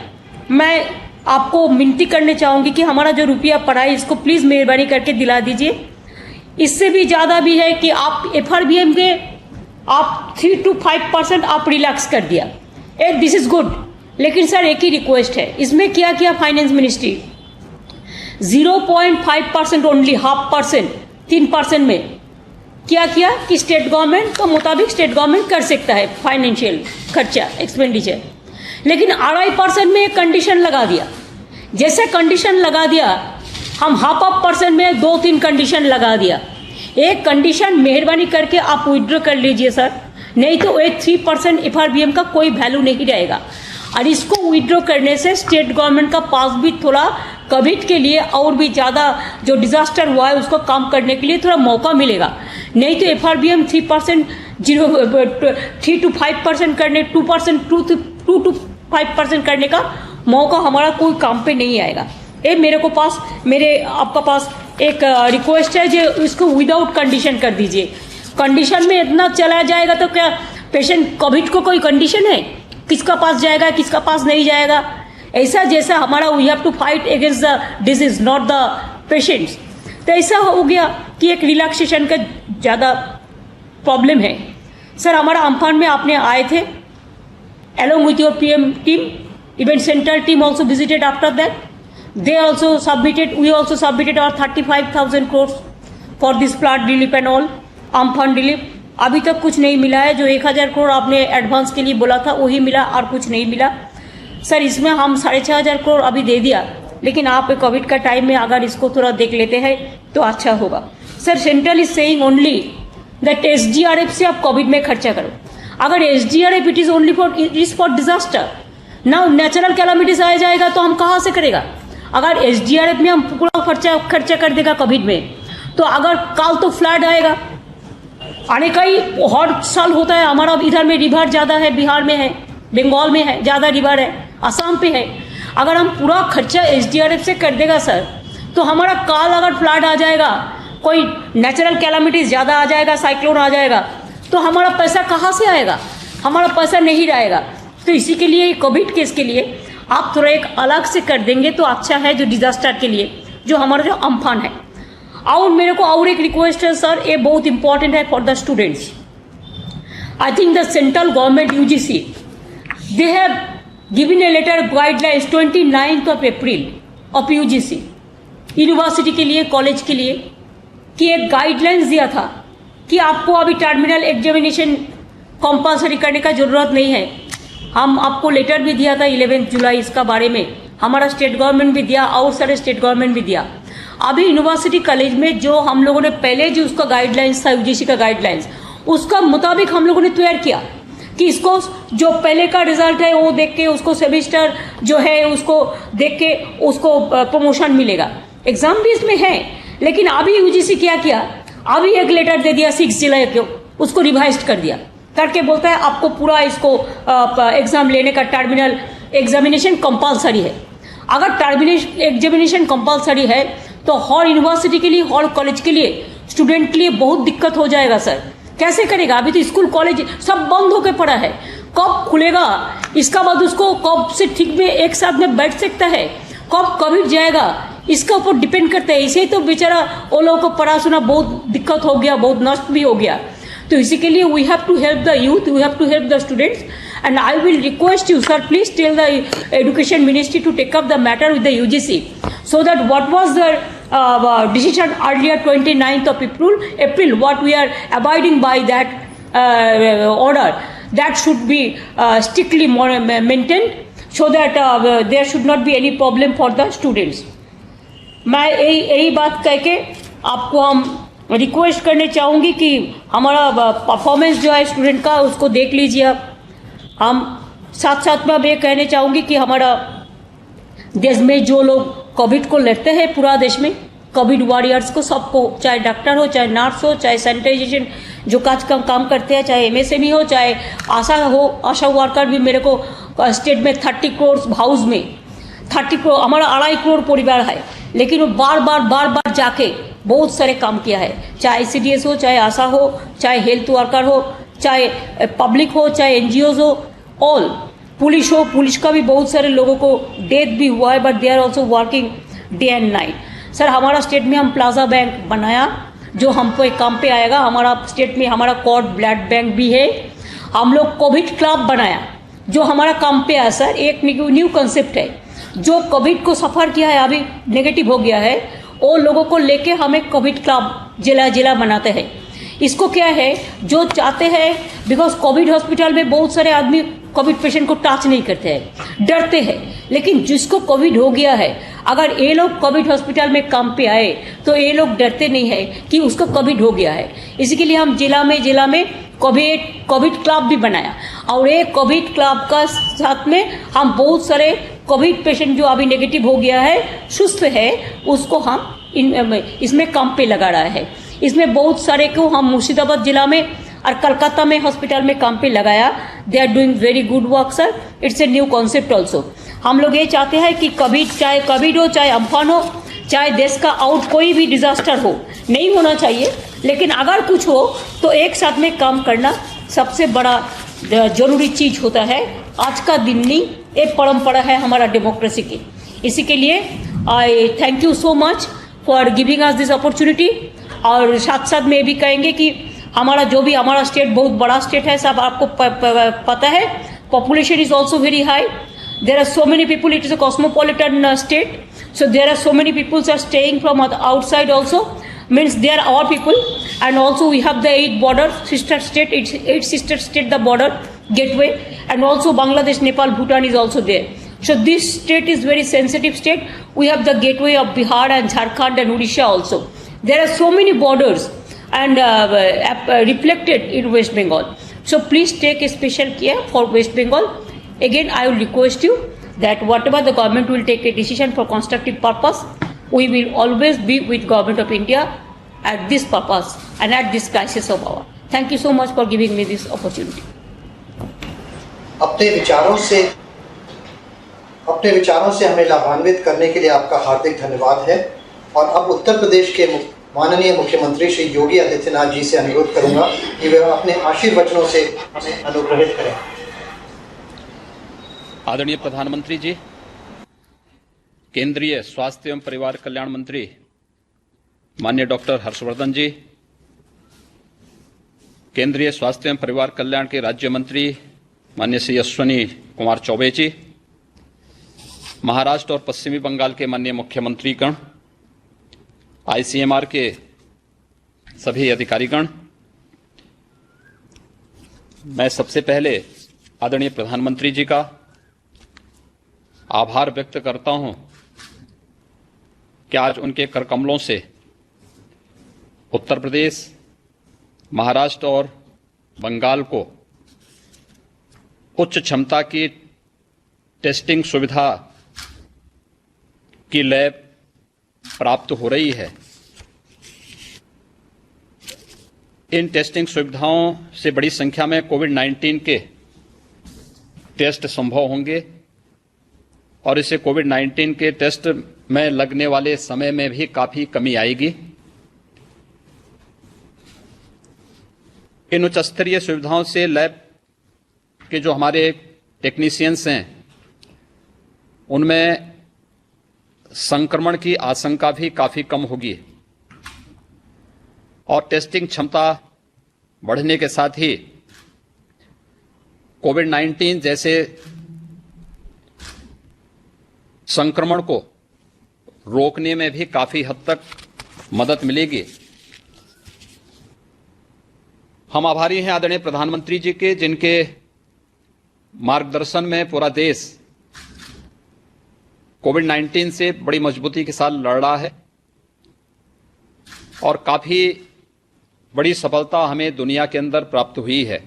मैं आपको विनती करने चाहूँगी कि हमारा जो रुपया पड़ा है इसको प्लीज़ मेहरबानी करके दिला दीजिए। इससे भी ज़्यादा भी है कि आप FRBM के आप 3 to 5% आप रिलैक्स कर दिया, दिस इज़ गुड। लेकिन सर एक ही रिक्वेस्ट है, इसमें क्या किया फाइनेंस मिनिस्ट्री 0.5% ओनली, 0.5%, 3% में क्या किया कि स्टेट गवर्नमेंट के मुताबिक स्टेट गवर्नमेंट कर सकता है फाइनेंशियल खर्चा एक्सपेंडिचर, लेकिन 2.5% में एक कंडीशन लगा दिया। जैसे कंडीशन लगा दिया, हम 0.5% में 2-3 कंडीशन लगा दिया। एक कंडीशन मेहरबानी करके आप विड्रॉ कर लीजिए सर, नहीं तो 3% FRBM का कोई वैल्यू नहीं रहेगा। और इसको विड्रॉ करने से स्टेट गवर्नमेंट का पास भी थोड़ा कोविड के लिए और भी ज़्यादा जो डिजास्टर हुआ है उसको काम करने के लिए थोड़ा मौका मिलेगा। नहीं तो FRBM 3% 3 to 5% करने 2 to 5% करने का मौका हमारा कोई काम पे नहीं आएगा। ये मेरे आपका पास एक रिक्वेस्ट है, जो इसको विदाउट कंडीशन कर दीजिए। कंडीशन में इतना चला जाएगा तो क्या पेशेंट कोविड को कोई कंडीशन है, किसका पास जाएगा किसका पास नहीं जाएगा? ऐसा जैसा हमारा we have to fight against the disease not the patients, तो ऐसा हो गया कि एक रिलैक्सेशन का ज़्यादा प्रॉब्लम है। सर हमारा अम्फान में आपने आए थे along with your PM team, even central team also visited after that. They also submitted, we also submitted our 35,000 crores for this flood relief and all, Amphan relief. अभी तक कुछ नहीं मिला है, जो 1,000 करोड़ आपने एडवांस के लिए बोला था वही मिला और कुछ नहीं मिला। सर इसमें हम 6,500 करोड़ अभी दे दिया, लेकिन आप कोविड का टाइम में अगर इसको थोड़ा देख लेते हैं तो अच्छा होगा। Sir central is saying only that SDRF से आप कोविड में खर्चा करो। अगर SDRF it is only for disaster, ना नेचुरल कैलामिटीज आ जाएगा तो हम कहाँ से करेगा? अगर SDRF में हम पूरा खर्चा कर देगा कोविड में, तो अगर कल तो फ्लड आएगा, आने का ही हर साल होता है। हमारा इधर में रिवर ज़्यादा है, बिहार में है, बंगाल में है, ज़्यादा रिवर है, असम पे है। अगर हम पूरा खर्चा SDRF से कर देगा सर, तो हमारा काल अगर फ्लड आ जाएगा, कोई नेचुरल कैलामिटीज ज़्यादा आ जाएगा, साइक्लोन आ जाएगा, तो हमारा पैसा कहाँ से आएगा? हमारा पैसा नहीं रहेगा। तो इसी के लिए कोविड केस के लिए आप थोड़ा एक अलग से कर देंगे तो अच्छा है, जो डिजास्टर के लिए, जो हमारा जो अम्फान है। और मेरे को और एक रिक्वेस्ट है सर, ये बहुत इंपॉर्टेंट है for the students. I think the central government UGC they have given a letter guidelines 29 April of UGC university के लिए, कॉलेज के लिए, कि एक गाइडलाइंस दिया था कि आपको अभी टर्मिनल एग्जामिनेशन कंपल्सरी करने का जरूरत नहीं है। हम आपको लेटर भी दिया था 11 जुलाई इसका बारे में, हमारा स्टेट गवर्नमेंट भी दिया और सारे स्टेट गवर्नमेंट भी दिया। अभी यूनिवर्सिटी कॉलेज में जो हम लोगों ने पहले जो उसका गाइडलाइंस था, UGC का गाइडलाइंस, उसका मुताबिक हम लोगों ने तैयार किया कि इसको जो पहले का रिजल्ट है वो देख के, उसको सेमेस्टर जो है उसको देख के उसको प्रमोशन मिलेगा। एग्जाम भी इसमें है, लेकिन अभी UGC क्या किया, अभी एक लेटर दे दिया 6 जुलाई को, उसको रिवाइज कर दिया, करके बोलता है आपको पूरा इसको एग्जाम लेने का टर्मिनल एग्जामिनेशन कंपलसरी है। अगर टर्मिनल एग्जामिनेशन कंपलसरी है तो हर यूनिवर्सिटी के लिए, हर कॉलेज के लिए, स्टूडेंट के लिए बहुत दिक्कत हो जाएगा सर। कैसे करेगा? अभी तो स्कूल कॉलेज सब बंद होकर पड़ा है, कब खुलेगा? इसका बाद उसको कब से ठीक में एक साथ में बैठ सकता है, कब कोविड जाएगा, इसका ऊपर डिपेंड करता है। इसे तो बेचारा वो लोगों को पढ़ा सुना बहुत दिक्कत हो गया, बहुत नष्ट भी हो गया। तो इसी के लिए we have to help the youth, we have to help the students, and I will request you sir, please tell the education ministry to take up the matter with the UGC, so that what was the decision earlier 29th of April, what we are abiding by that order, that should be strictly maintained, so that there should not be any problem for the students. मैं यही बात कह के आपको हम request करने चाहूँगी कि हमारा परफॉर्मेंस जो है स्टूडेंट का, उसको देख लीजिए आप। हम साथ साथ में अब ये कहने चाहूँगी कि हमारा देश में जो लोग कोविड को लड़ते हैं, पूरा देश में कोविड वॉरियर्स को, सबको, चाहे डॉक्टर हो, चाहे नर्स हो, चाहे सैनिटाइजेशन जो काम करते हैं, चाहे MSME हो, चाहे आशा हो, आशा वर्कर भी मेरे को स्टेट में 30 करोड़ हाउस में 30 करोड़, हमारा 2.5 करोड़ परिवार है, लेकिन वो बार बार जाके बहुत सारे काम किया है, चाहे ICDS हो, चाहे आशा हो, चाहे हेल्थ वर्कर हो, चाहे पब्लिक हो, चाहे NGOs हो, ऑल, पुलिस हो, पुलिस का भी बहुत सारे लोगों को डेथ भी हुआ है, but they are also working day and night. Sir हमारा स्टेट में हम प्लाजा बैंक बनाया, जो हमको एक काम पे आएगा। हमारा स्टेट में हमारा कॉर्ड ब्लड बैंक भी है। हम लोग कोविड क्लब बनाया, जो हमारा काम पे आया सर। एक न्यू कंसेप्ट है, जो कोविड को सफ़र किया है, अभी नेगेटिव हो गया है, वो लोगों को लेके हमें कोविड क्लब जिला बनाते हैं। इसको क्या है, जो चाहते हैं, बिकॉज कोविड हॉस्पिटल में बहुत सारे आदमी कोविड पेशेंट को टच नहीं करते हैं, डरते हैं, लेकिन जिसको कोविड हो गया है, अगर ये लोग कोविड हॉस्पिटल में काम पे आए तो ये लोग डरते नहीं है कि उसको कोविड हो गया है। इसी के लिए हम जिला में कोविड क्लब भी बनाया, और ये कोविड क्लब का साथ में हम बहुत सारे कोविड पेशेंट जो अभी नेगेटिव हो गया है, सुस्त है, उसको हम इसमें काम पे लगा रहा है। इसमें बहुत सारे को हम मुर्शिदाबाद जिला में और कलकत्ता में हॉस्पिटल में काम पे लगाया। They are doing very good work sir. It's a new concept also. हम लोग ये चाहते हैं कि चाहे कोविड हो, चाहे अम्फान हो, चाहे देश का आउट कोई भी डिजास्टर हो, नहीं होना चाहिए, लेकिन अगर कुछ हो तो एक साथ में काम करना सबसे बड़ा जरूरी चीज होता है। आज का दिन नहीं, एक परंपरा है हमारा डेमोक्रेसी की। इसी के लिए आई thank you so much for giving us this opportunity. और साथ साथ में भी कहेंगे कि हमारा स्टेट बहुत बड़ा स्टेट है, सब आपको पता है। Population is also very high. There are so many people, it is a cosmopolitan state, so there are so many people are staying from outside also, means they are our people. And also we have the 8 border sister state, it's 8 sister state, the border gateway, and also Bangladesh, Nepal, Bhutan is also there. So this state is very sensitive state. We have the gateway of Bihar and Jharkhand and Odisha also. There are so many borders and reflected in West Bengal. So please take a special care for West Bengal. Again I will request you that whatever the government will take a decision for constructive purpose, We will always be with Government of India at this purpose and at this crisis of our. Thank you so much for giving me this opportunity. अपने विचारों से हमें लाभान्वित करने के लिए आपका हार्दिक धन्यवाद है। और अब उत्तर प्रदेश के माननीय मुख्यमंत्री श्री योगी आदित्यनाथ जी से अनुरोध करूंगा कि वे अपने आशीर्वचनों से हमें अनुग्रहित करें। आदरणीय प्रधानमंत्री जी, केंद्रीय स्वास्थ्य एवं परिवार कल्याण मंत्री माननीय डॉक्टर हर्षवर्धन जी, केंद्रीय स्वास्थ्य एवं परिवार कल्याण के राज्य मंत्री माननीय श्री अश्विनी कुमार चौबे जी, महाराष्ट्र और पश्चिमी बंगाल के माननीय मुख्यमंत्रीगण, आईसीएमआर के सभी अधिकारीगण, मैं सबसे पहले आदरणीय प्रधानमंत्री जी का आभार व्यक्त करता हूं कि आज उनके करकमलों से उत्तर प्रदेश, महाराष्ट्र और बंगाल को उच्च क्षमता की टेस्टिंग सुविधा की लैब प्राप्त हो रही है। इन टेस्टिंग सुविधाओं से बड़ी संख्या में कोविड-19 के टेस्ट संभव होंगे और इससे कोविड-19 के टेस्ट में लगने वाले समय में भी काफी कमी आएगी। इन उच्च स्तरीय सुविधाओं से लैब के जो हमारे टेक्नीशियंस हैं उनमें संक्रमण की आशंका भी काफी कम होगी और टेस्टिंग क्षमता बढ़ने के साथ ही कोविड-19 जैसे संक्रमण को रोकने में भी काफी हद तक मदद मिलेगी। हम आभारी हैं आदरणीय प्रधानमंत्री जी के, जिनके मार्गदर्शन में पूरा देश कोविड-19 से बड़ी मजबूती के साथ लड़ रहा है और काफी बड़ी सफलता हमें दुनिया के अंदर प्राप्त हुई है।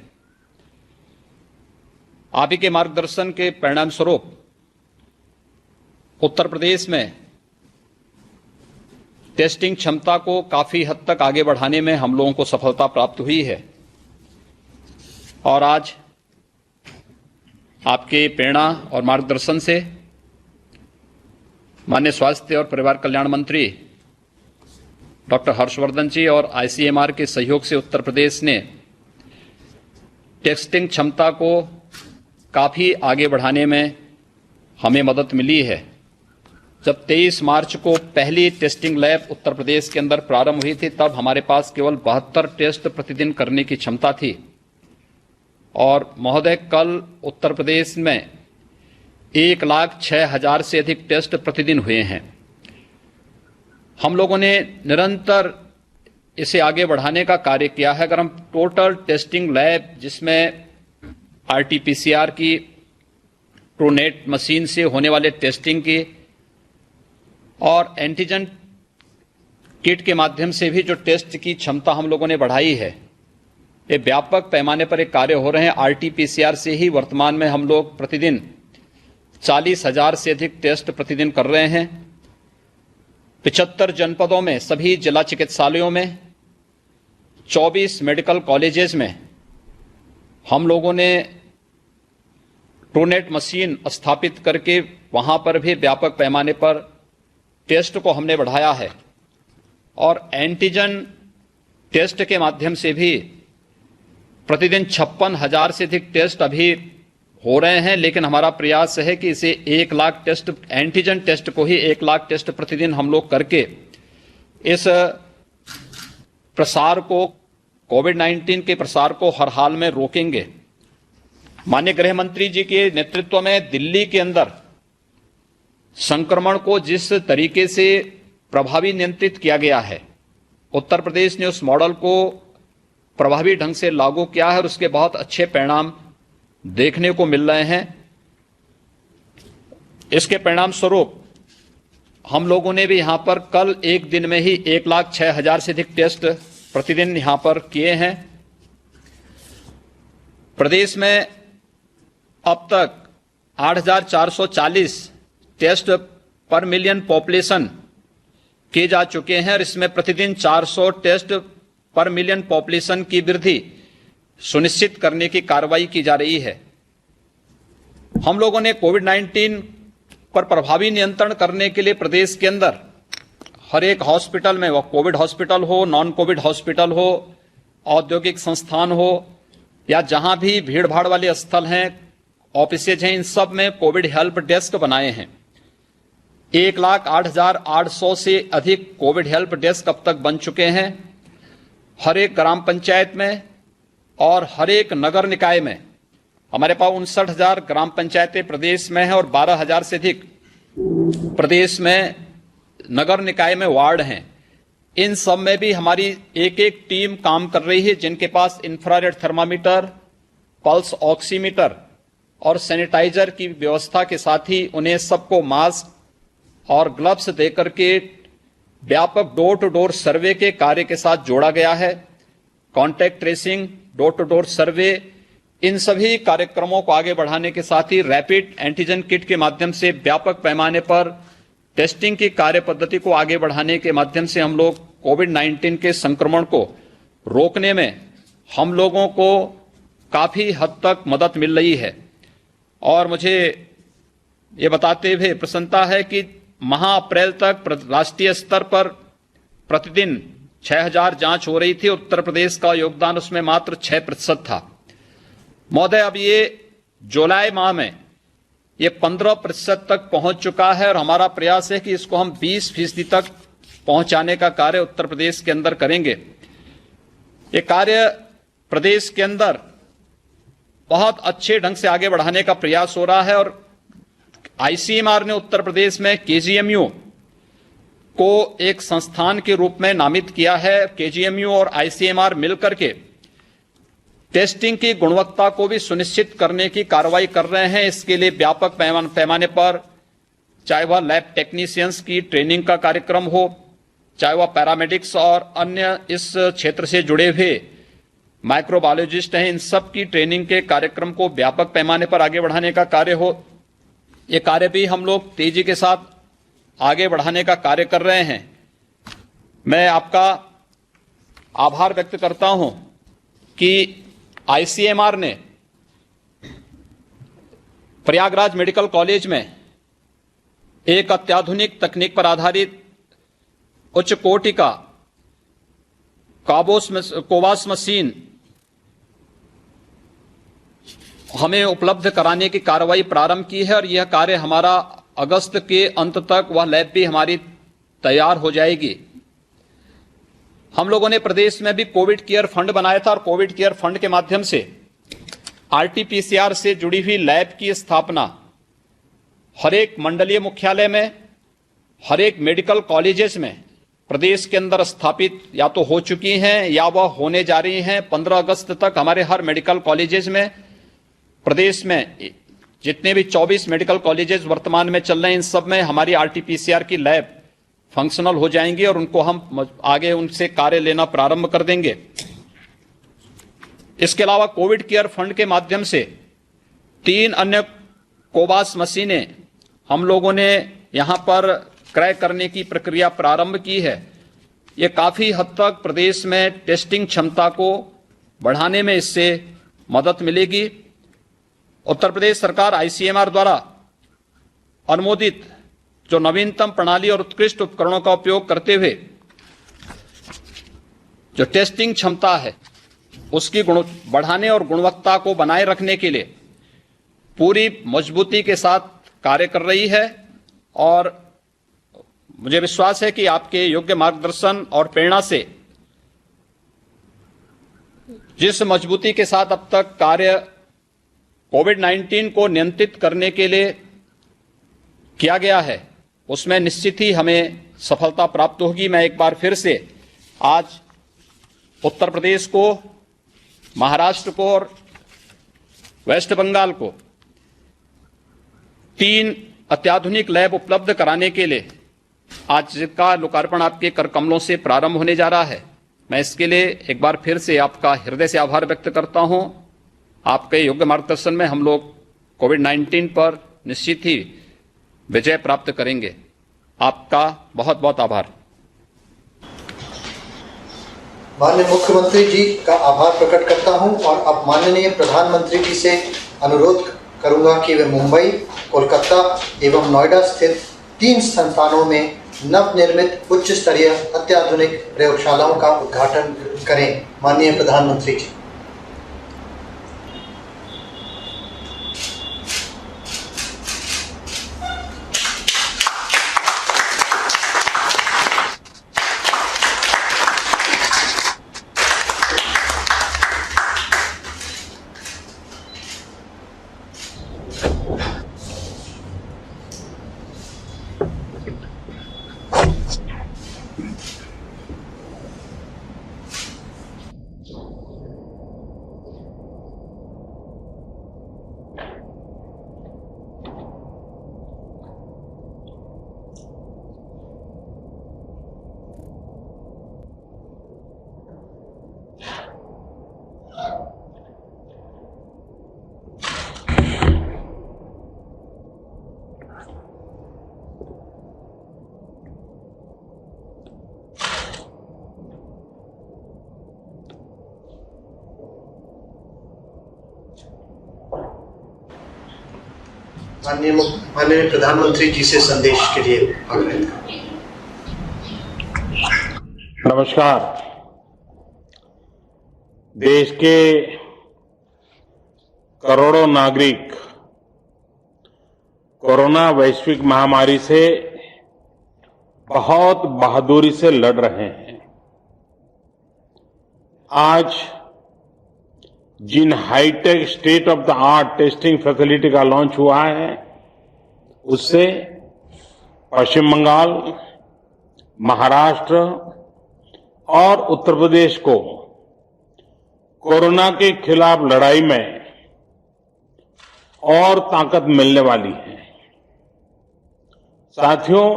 आप ही के मार्गदर्शन के परिणाम स्वरूप उत्तर प्रदेश में टेस्टिंग क्षमता को काफी हद तक आगे बढ़ाने में हम लोगों को सफलता प्राप्त हुई है और आज आपके प्रेरणा और मार्गदर्शन से माननीय स्वास्थ्य और परिवार कल्याण मंत्री डॉक्टर हर्षवर्धन जी और आईसीएमआर के सहयोग से उत्तर प्रदेश ने टेस्टिंग क्षमता को काफी आगे बढ़ाने में हमें मदद मिली है। जब 23 मार्च को पहली टेस्टिंग लैब उत्तर प्रदेश के अंदर प्रारंभ हुई थी, तब हमारे पास केवल 72 टेस्ट प्रतिदिन करने की क्षमता थी और महोदय कल उत्तर प्रदेश में 1,06,000 से अधिक टेस्ट प्रतिदिन हुए हैं। हम लोगों ने निरंतर इसे आगे बढ़ाने का कार्य किया है। अगर हम टोटल टेस्टिंग लैब जिसमें आरटी-पीसीआर की ट्रूनेट मशीन से होने वाले टेस्टिंग की और एंटीजन किट के माध्यम से भी जो टेस्ट की क्षमता हम लोगों ने बढ़ाई है, ये व्यापक पैमाने पर एक कार्य हो रहे हैं। आरटी-पीसीआर से ही वर्तमान में हम लोग प्रतिदिन 40,000 से अधिक टेस्ट प्रतिदिन कर रहे हैं। 75 जनपदों में सभी जिला चिकित्सालयों में 24 मेडिकल कॉलेजेस में हम लोगों ने ट्रूनेट मशीन स्थापित करके वहां पर भी व्यापक पैमाने पर टेस्ट को हमने बढ़ाया है और एंटीजन टेस्ट के माध्यम से भी प्रतिदिन 56,000 से अधिक टेस्ट अभी हो रहे हैं, लेकिन हमारा प्रयास है कि इसे 1 लाख टेस्ट, एंटीजन टेस्ट को ही 1 लाख टेस्ट प्रतिदिन हम लोग करके इस प्रसार को, कोविड-19 के प्रसार को हर हाल में रोकेंगे। माननीय गृह मंत्री जी के नेतृत्व में दिल्ली के अंदर संक्रमण को जिस तरीके से प्रभावी नियंत्रित किया गया है, उत्तर प्रदेश ने उस मॉडल को प्रभावी ढंग से लागू किया है और उसके बहुत अच्छे परिणाम देखने को मिल रहे हैं। इसके परिणाम स्वरूप हम लोगों ने भी यहां पर कल एक दिन में ही 1,06,000 से अधिक टेस्ट प्रतिदिन यहां पर किए हैं। प्रदेश में अब तक 8,440 टेस्ट पर मिलियन पॉपुलेशन किए जा चुके हैं और इसमें प्रतिदिन 400 टेस्ट पर मिलियन पॉपुलेशन की वृद्धि सुनिश्चित करने की कार्रवाई की जा रही है। हम लोगों ने कोविड-19 पर प्रभावी नियंत्रण करने के लिए प्रदेश के अंदर हर एक हॉस्पिटल में, वह कोविड हॉस्पिटल हो, नॉन कोविड हॉस्पिटल हो, औद्योगिक संस्थान हो या जहां भी भीड़ भाड़ वाले स्थल हैं, ऑफिसेज हैं, इन सब में कोविड हेल्प डेस्क बनाए हैं। 1,08,800 से अधिक कोविड हेल्प डेस्क अब तक बन चुके हैं। हर एक ग्राम पंचायत में और हर एक नगर निकाय में हमारे पास 59,000 ग्राम पंचायतें प्रदेश में हैं और 12,000 से अधिक प्रदेश में नगर निकाय में वार्ड हैं। इन सब में भी हमारी एक एक टीम काम कर रही है, जिनके पास इंफ्रारेड थर्मामीटर, पल्स ऑक्सीमीटर और सैनिटाइजर की व्यवस्था के साथ ही उन्हें सबको मास्क और ग्लव्स देकर के व्यापक डोर टू डोर सर्वे के कार्य के साथ जोड़ा गया है। Contact tracing, door to door survey, इन सभी कार्यक्रमों को आगे बढ़ाने के साथ ही रैपिड एंटीजन किट के माध्यम से व्यापक पैमाने पर टेस्टिंग की कार्य पद्धति को आगे बढ़ाने के माध्यम से हम लोग कोविड-19 के संक्रमण को रोकने में हम लोगों को काफी हद तक मदद मिल रही है। और मुझे ये बताते हुए प्रसन्नता है कि माह अप्रैल तक राष्ट्रीय स्तर पर प्रतिदिन 6,000 जांच हो रही थी। उत्तर प्रदेश का योगदान उसमें मात्र 6% था। महोदय, अब ये जुलाई माह में ये 15% तक पहुंच चुका है और हमारा प्रयास है कि इसको हम 20% तक पहुंचाने का कार्य उत्तर प्रदेश के अंदर करेंगे। ये कार्य प्रदेश के अंदर बहुत अच्छे ढंग से आगे बढ़ाने का प्रयास हो रहा है और आईसीएमआर ने उत्तर प्रदेश में केजीएमयू को एक संस्थान के रूप में नामित किया है। केजीएमयू और आईसीएमआर मिलकर के टेस्टिंग की गुणवत्ता को भी सुनिश्चित करने की कार्रवाई कर रहे हैं। इसके लिए व्यापक पैमाने पर चाहे वह लैब टेक्नीशियंस की ट्रेनिंग का कार्यक्रम हो, चाहे वह पैरामेडिक्स और अन्य इस क्षेत्र से जुड़े हुए माइक्रोबायोलॉजिस्ट हैं, इन सब की ट्रेनिंग के कार्यक्रम को व्यापक पैमाने पर आगे बढ़ाने का कार्य हो। ये कार्य भी हम लोग तेजी के साथ आगे बढ़ाने का कार्य कर रहे हैं। मैं आपका आभार व्यक्त करता हूं कि आईसीएमआर ने प्रयागराज मेडिकल कॉलेज में एक अत्याधुनिक तकनीक पर आधारित उच्च कोटि का कोवास मशीन हमें उपलब्ध कराने की कार्रवाई प्रारंभ की है और यह कार्य हमारा अगस्त के अंत तक वह लैब भी हमारी तैयार हो जाएगी। हम लोगों ने प्रदेश में भी कोविड केयर फंड बनाया था और कोविड केयर फंड के माध्यम से आरटीपीसीआर से जुड़ी हुई लैब की स्थापना हर एक मंडलीय मुख्यालय में, हर एक मेडिकल कॉलेजेस में प्रदेश के अंदर स्थापित या तो हो चुकी हैं या वह होने जा रही हैं। 15 अगस्त तक हमारे हर मेडिकल कॉलेजेस में, प्रदेश में जितने भी 24 मेडिकल कॉलेजेस वर्तमान में चल रहे हैं, इन सब में हमारी आरटीपीसीआर की लैब फंक्शनल हो जाएंगी और उनको हम आगे उनसे कार्य लेना प्रारंभ कर देंगे। इसके अलावा कोविड केयर फंड के माध्यम से 3 अन्य कोवास मशीनें हम लोगों ने यहां पर क्रय करने की प्रक्रिया प्रारंभ की है। ये काफी हद तक प्रदेश में टेस्टिंग क्षमता को बढ़ाने में इससे मदद मिलेगी। उत्तर प्रदेश सरकार आईसीएमआर द्वारा अनुमोदित जो नवीनतम प्रणाली और उत्कृष्ट उपकरणों का उपयोग करते हुए जो टेस्टिंग क्षमता है उसकी बढ़ाने और गुणवत्ता को बनाए रखने के लिए पूरी मजबूती के साथ कार्य कर रही है और मुझे विश्वास है कि आपके योग्य मार्गदर्शन और प्रेरणा से जिस मजबूती के साथ अब तक कार्य कोविड-19 को नियंत्रित करने के लिए किया गया है, उसमें निश्चित ही हमें सफलता प्राप्त होगी। मैं एक बार फिर से आज उत्तर प्रदेश को, महाराष्ट्र को और वेस्ट बंगाल को 3 अत्याधुनिक लैब उपलब्ध कराने के लिए आज का लोकार्पण आपके कर कमलों से प्रारंभ होने जा रहा है। मैं इसके लिए एक बार फिर से आपका हृदय से आभार व्यक्त करता हूं। आपके योग्य मार्गदर्शन में हम लोग कोविड-19 पर निश्चित ही विजय प्राप्त करेंगे। आपका बहुत बहुत आभार। माननीय मुख्यमंत्री जी का आभार प्रकट करता हूं और अब माननीय प्रधानमंत्री जी से अनुरोध करूंगा कि वे मुंबई, कोलकाता एवं नोएडा स्थित 3 संस्थानों में नवनिर्मित उच्च स्तरीय अत्याधुनिक प्रयोगशालाओं का उद्घाटन करें। माननीय प्रधानमंत्री जी। माननीय प्रधानमंत्री जी से संदेश के लिए आग्रह था। नमस्कार। देश के करोड़ों नागरिक कोरोना वैश्विक महामारी से बहुत बहादुरी से लड़ रहे हैं। आज जिन hi tech state of the art testing facility का लॉन्च हुआ है, उससे पश्चिम बंगाल, महाराष्ट्र और उत्तर प्रदेश को कोरोना के खिलाफ लड़ाई में और ताकत मिलने वाली है। साथियों,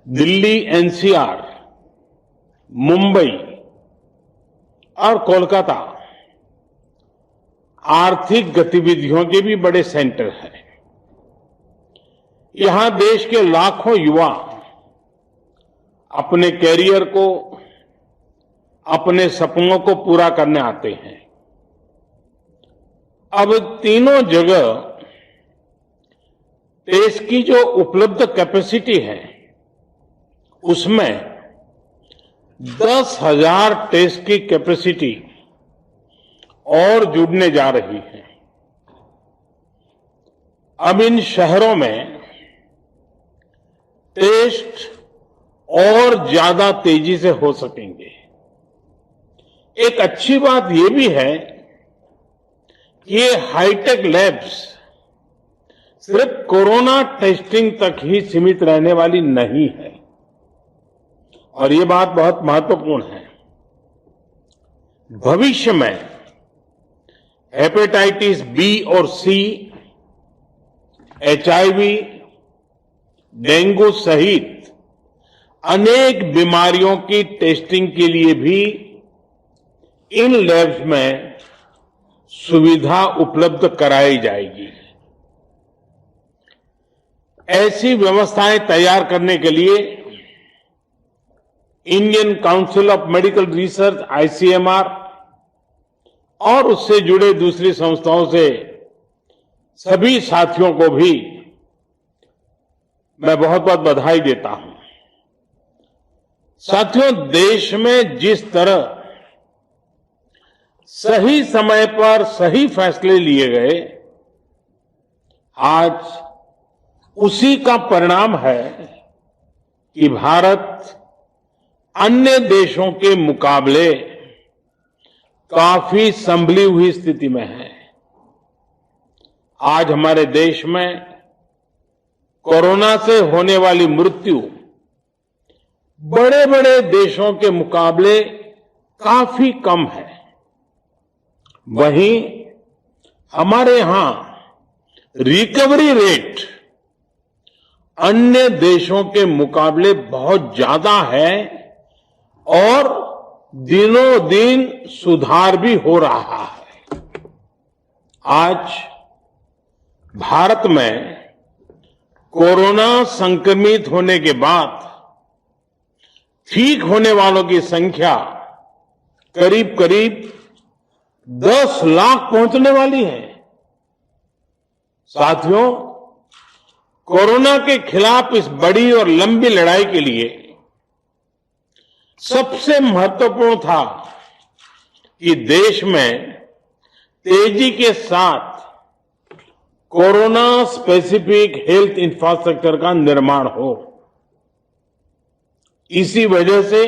दिल्ली एनसीआर, मुंबई और कोलकाता आर्थिक गतिविधियों के भी बड़े सेंटर हैं। यहां देश के लाखों युवा अपने कैरियर को, अपने सपनों को पूरा करने आते हैं। अब तीनों जगह टेस्ट की जो उपलब्ध कैपेसिटी है, उसमें 10,000 टेस्ट की कैपेसिटी और जुड़ने जा रही है। अब इन शहरों में टेस्ट और ज्यादा तेजी से हो सकेंगे। एक अच्छी बात यह भी है कि ये हाईटेक लैब्स सिर्फ कोरोना टेस्टिंग तक ही सीमित रहने वाली नहीं है, और ये बात बहुत महत्वपूर्ण है। भविष्य में हेपेटाइटिस बी और सी, एचआईवी, डेंगू सहित अनेक बीमारियों की टेस्टिंग के लिए भी इन लैब्स में सुविधा उपलब्ध कराई जाएगी। ऐसी व्यवस्थाएं तैयार करने के लिए Indian council of medical research ICMR और उससे जुड़े दूसरी संस्थाओं से सभी साथियों को भी मैं बहुत बहुत बधाई देता हूं। साथियों, देश में जिस तरह सही समय पर सही फैसले लिए गए, आज उसी का परिणाम है कि भारत अन्य देशों के मुकाबले काफी संभली हुई स्थिति में है। आज हमारे देश में कोरोना से होने वाली मृत्यु बड़े बड़े देशों के मुकाबले काफी कम है। वहीं हमारे यहां रिकवरी रेट अन्य देशों के मुकाबले बहुत ज्यादा है और दिनों दिन सुधार भी हो रहा है। आज भारत में कोरोना संक्रमित होने के बाद ठीक होने वालों की संख्या करीब करीब 10 लाख पहुंचने वाली है। साथियों, कोरोना के खिलाफ इस बड़ी और लंबी लड़ाई के लिए सबसे महत्वपूर्ण था कि देश में तेजी के साथ कोरोना स्पेसिफिक हेल्थ इंफ्रास्ट्रक्चर का निर्माण हो। इसी वजह से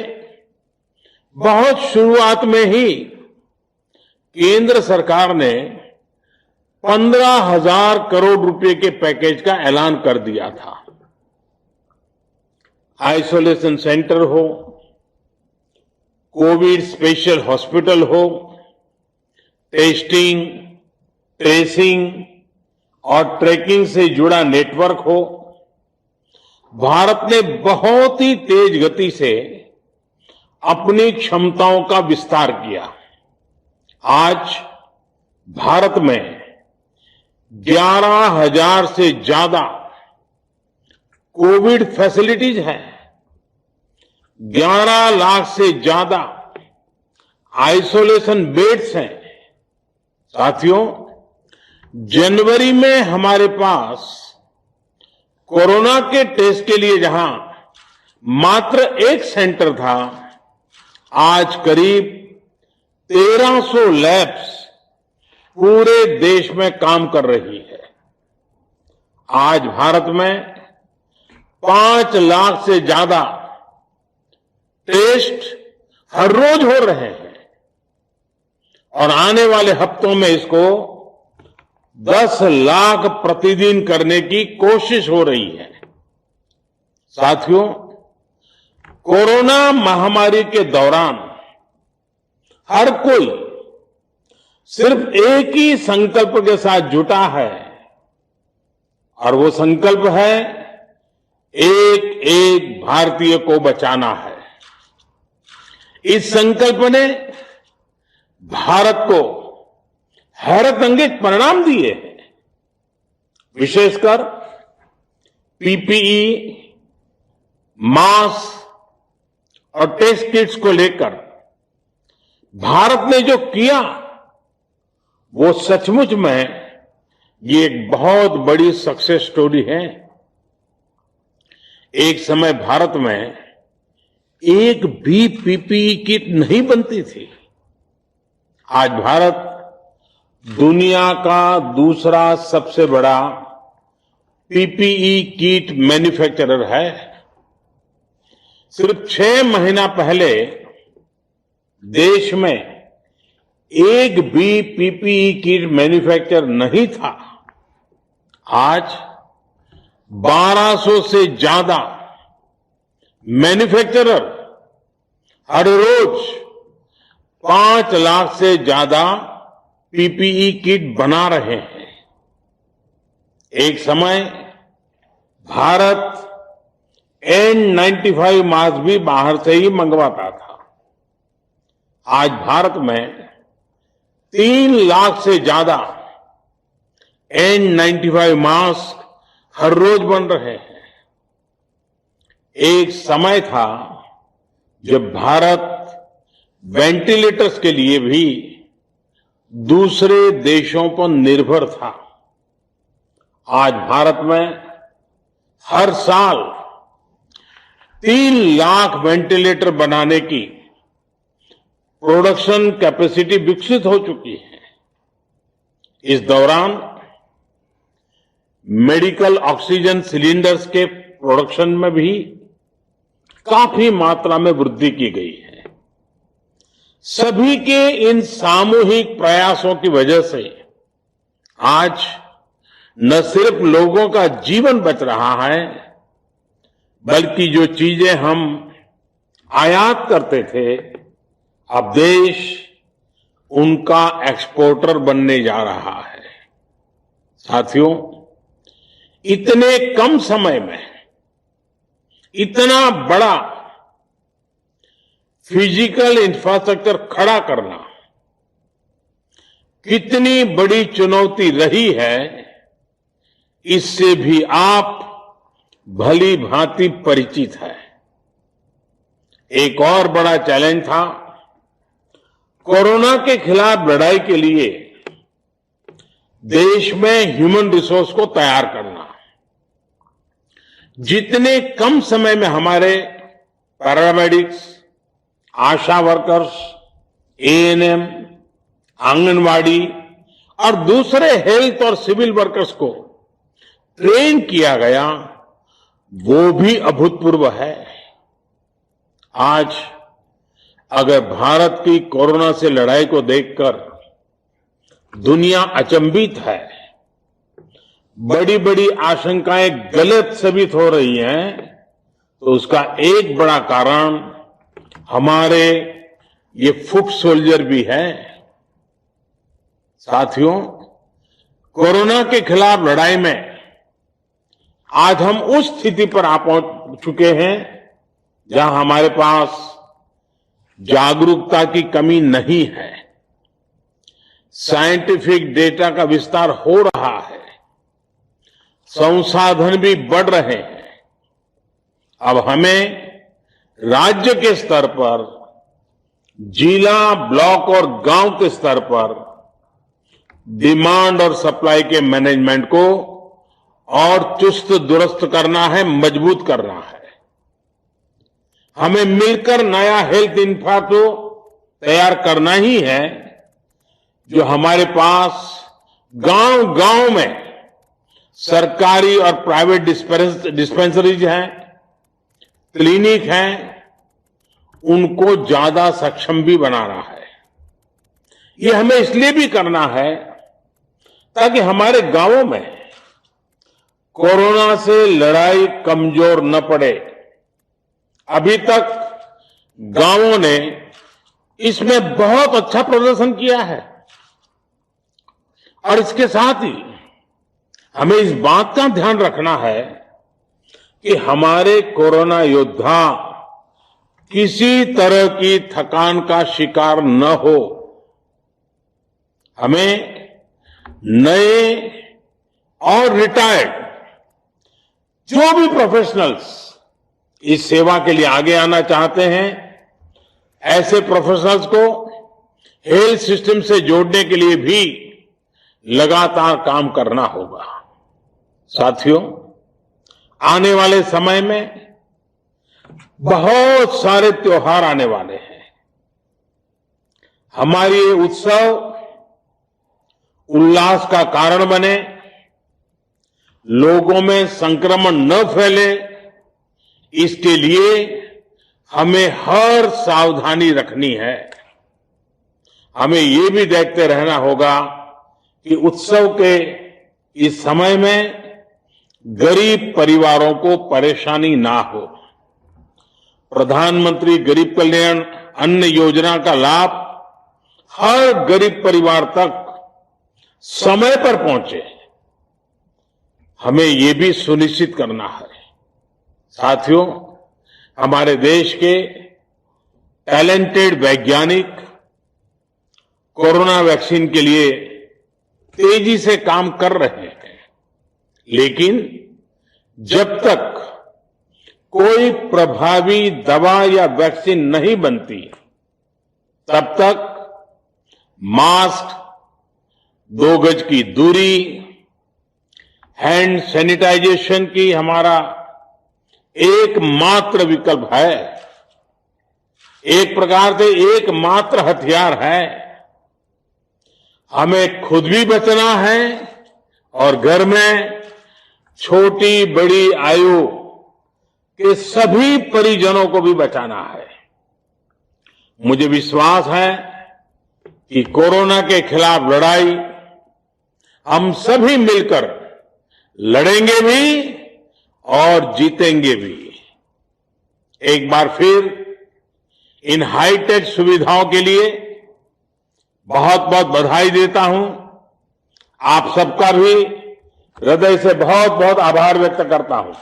बहुत शुरुआत में ही केंद्र सरकार ने 15,000 करोड़ रुपए के पैकेज का ऐलान कर दिया था। आइसोलेशन सेंटर हो, कोविड स्पेशल हॉस्पिटल हो, टेस्टिंग, ट्रेसिंग और ट्रैकिंग से जुड़ा नेटवर्क हो, भारत ने बहुत ही तेज गति से अपनी क्षमताओं का विस्तार किया। आज भारत में 11,000 से ज्यादा कोविड फैसिलिटीज हैं, 11 लाख से ज्यादा आइसोलेशन बेड्स हैं। साथियों, जनवरी में हमारे पास कोरोना के टेस्ट के लिए जहां मात्र एक सेंटर था, आज करीब 1300 लैब्स पूरे देश में काम कर रही है। आज भारत में 5 लाख से ज्यादा टेस्ट हर रोज हो रहे हैं और आने वाले हफ्तों में इसको 10 लाख प्रतिदिन करने की कोशिश हो रही है। साथियों, कोरोना महामारी के दौरान हर कोई सिर्फ एक ही संकल्प के साथ जुटा है और वो संकल्प है एक एक भारतीय को बचाना है। इस संकल्प ने भारत को हैरतअंगेज परिणाम दिए हैं। विशेषकर पीपीई, मास्क और टेस्ट किट्स को लेकर भारत ने जो किया वो सचमुच में ये एक बहुत बड़ी सक्सेस स्टोरी है। एक समय भारत में एक भी पीपीई किट नहीं बनती थी। आज भारत दुनिया का दूसरा सबसे बड़ा पीपीई किट मैन्युफैक्चरर है। सिर्फ 6 महीना पहले देश में एक भी पीपीई किट मैन्युफैक्चर नहीं था। आज 1200 से ज्यादा मैन्युफैक्चरर हर रोज 5 लाख से ज्यादा पीपीई किट बना रहे हैं। एक समय भारत N95 मास्क भी बाहर से ही मंगवाता था। आज भारत में 3 लाख से ज्यादा N95 मास्क हर रोज बन रहे हैं। एक समय था जब भारत वेंटिलेटर्स के लिए भी दूसरे देशों पर निर्भर था। आज भारत में हर साल 3 लाख वेंटिलेटर बनाने की प्रोडक्शन कैपेसिटी विकसित हो चुकी है। इस दौरान मेडिकल ऑक्सीजन सिलेंडर्स के प्रोडक्शन में भी काफी मात्रा में वृद्धि की गई है। सभी के इन सामूहिक प्रयासों की वजह से आज न सिर्फ लोगों का जीवन बच रहा है, बल्कि जो चीजें हम आयात करते थे, अब देश उनका एक्सपोर्टर बनने जा रहा है। साथियों, इतने कम समय में इतना बड़ा फिजिकल इंफ्रास्ट्रक्चर खड़ा करना कितनी बड़ी चुनौती रही है, इससे भी आप भली भांति परिचित है। एक और बड़ा चैलेंज था कोरोना के खिलाफ लड़ाई के लिए देश में ह्यूमन रिसोर्स को तैयार करना, जितने कम समय में हमारे पैरामेडिक्स, आशा वर्कर्स, एएनएम, आंगनवाड़ी और दूसरे हेल्थ और सिविल वर्कर्स को ट्रेन किया गया, वो भी अभूतपूर्व है। आज अगर भारत की कोरोना से लड़ाई को देखकर दुनिया अचंभित है, बड़ी बड़ी आशंकाएं गलत साबित हो रही हैं, तो उसका एक बड़ा कारण हमारे ये फुट सोल्जर भी है। साथियों, कोरोना के खिलाफ लड़ाई में आज हम उस स्थिति पर आ पहुंच चुके हैं जहां हमारे पास जागरूकता की कमी नहीं है। साइंटिफिक डेटा का विस्तार हो रहा है, संसाधन भी बढ़ रहे हैं। अब हमें राज्य के स्तर पर, जिला, ब्लॉक और गांव के स्तर पर डिमांड और सप्लाई के मैनेजमेंट को और चुस्त दुरुस्त करना है, मजबूत करना है। हमें मिलकर नया हेल्थ इंफ्रास्ट्रक्चर तैयार करना ही है, जो हमारे पास गांव गांव में सरकारी और प्राइवेट डिस्पेंसरीज हैं, क्लिनिक हैं, उनको ज्यादा सक्षम भी बनाना है। ये हमें इसलिए भी करना है ताकि हमारे गांवों में कोरोना से लड़ाई कमजोर न पड़े। अभी तक गांवों ने इसमें बहुत अच्छा प्रदर्शन किया है और इसके साथ ही हमें इस बात का ध्यान रखना है कि हमारे कोरोना योद्धा किसी तरह की थकान का शिकार न हो। हमें नए और रिटायर्ड जो भी प्रोफेशनल्स इस सेवा के लिए आगे आना चाहते हैं, ऐसे प्रोफेशनल्स को हेल्थ सिस्टम से जोड़ने के लिए भी लगातार काम करना होगा। साथियों, आने वाले समय में बहुत सारे त्योहार आने वाले हैं। हमारे ये उत्सव उल्लास का कारण बने, लोगों में संक्रमण न फैले, इसके लिए हमें हर सावधानी रखनी है। हमें ये भी देखते रहना होगा कि उत्सव के इस समय में गरीब परिवारों को परेशानी ना हो। प्रधानमंत्री गरीब कल्याण अन्न योजना का लाभ हर गरीब परिवार तक समय पर पहुंचे, हमें ये भी सुनिश्चित करना है। साथियों, हमारे देश के टैलेंटेड वैज्ञानिक कोरोना वैक्सीन के लिए तेजी से काम कर रहे हैं, लेकिन जब तक कोई प्रभावी दवा या वैक्सीन नहीं बनती, तब तक मास्क, 2 गज की दूरी, हैंड सैनिटाइजेशन की हमारा एकमात्र विकल्प है, एक प्रकार से एकमात्र हथियार है। हमें खुद भी बचना है और घर में छोटी बड़ी आयु के सभी परिजनों को भी बचाना है। मुझे विश्वास है कि कोरोना के खिलाफ लड़ाई हम सभी मिलकर लड़ेंगे भी और जीतेंगे भी। एक बार फिर इन हाईटेक सुविधाओं के लिए बहुत बहुत बधाई देता हूं। आप सबका भी हृदय से बहुत बहुत आभार व्यक्त करता हूं।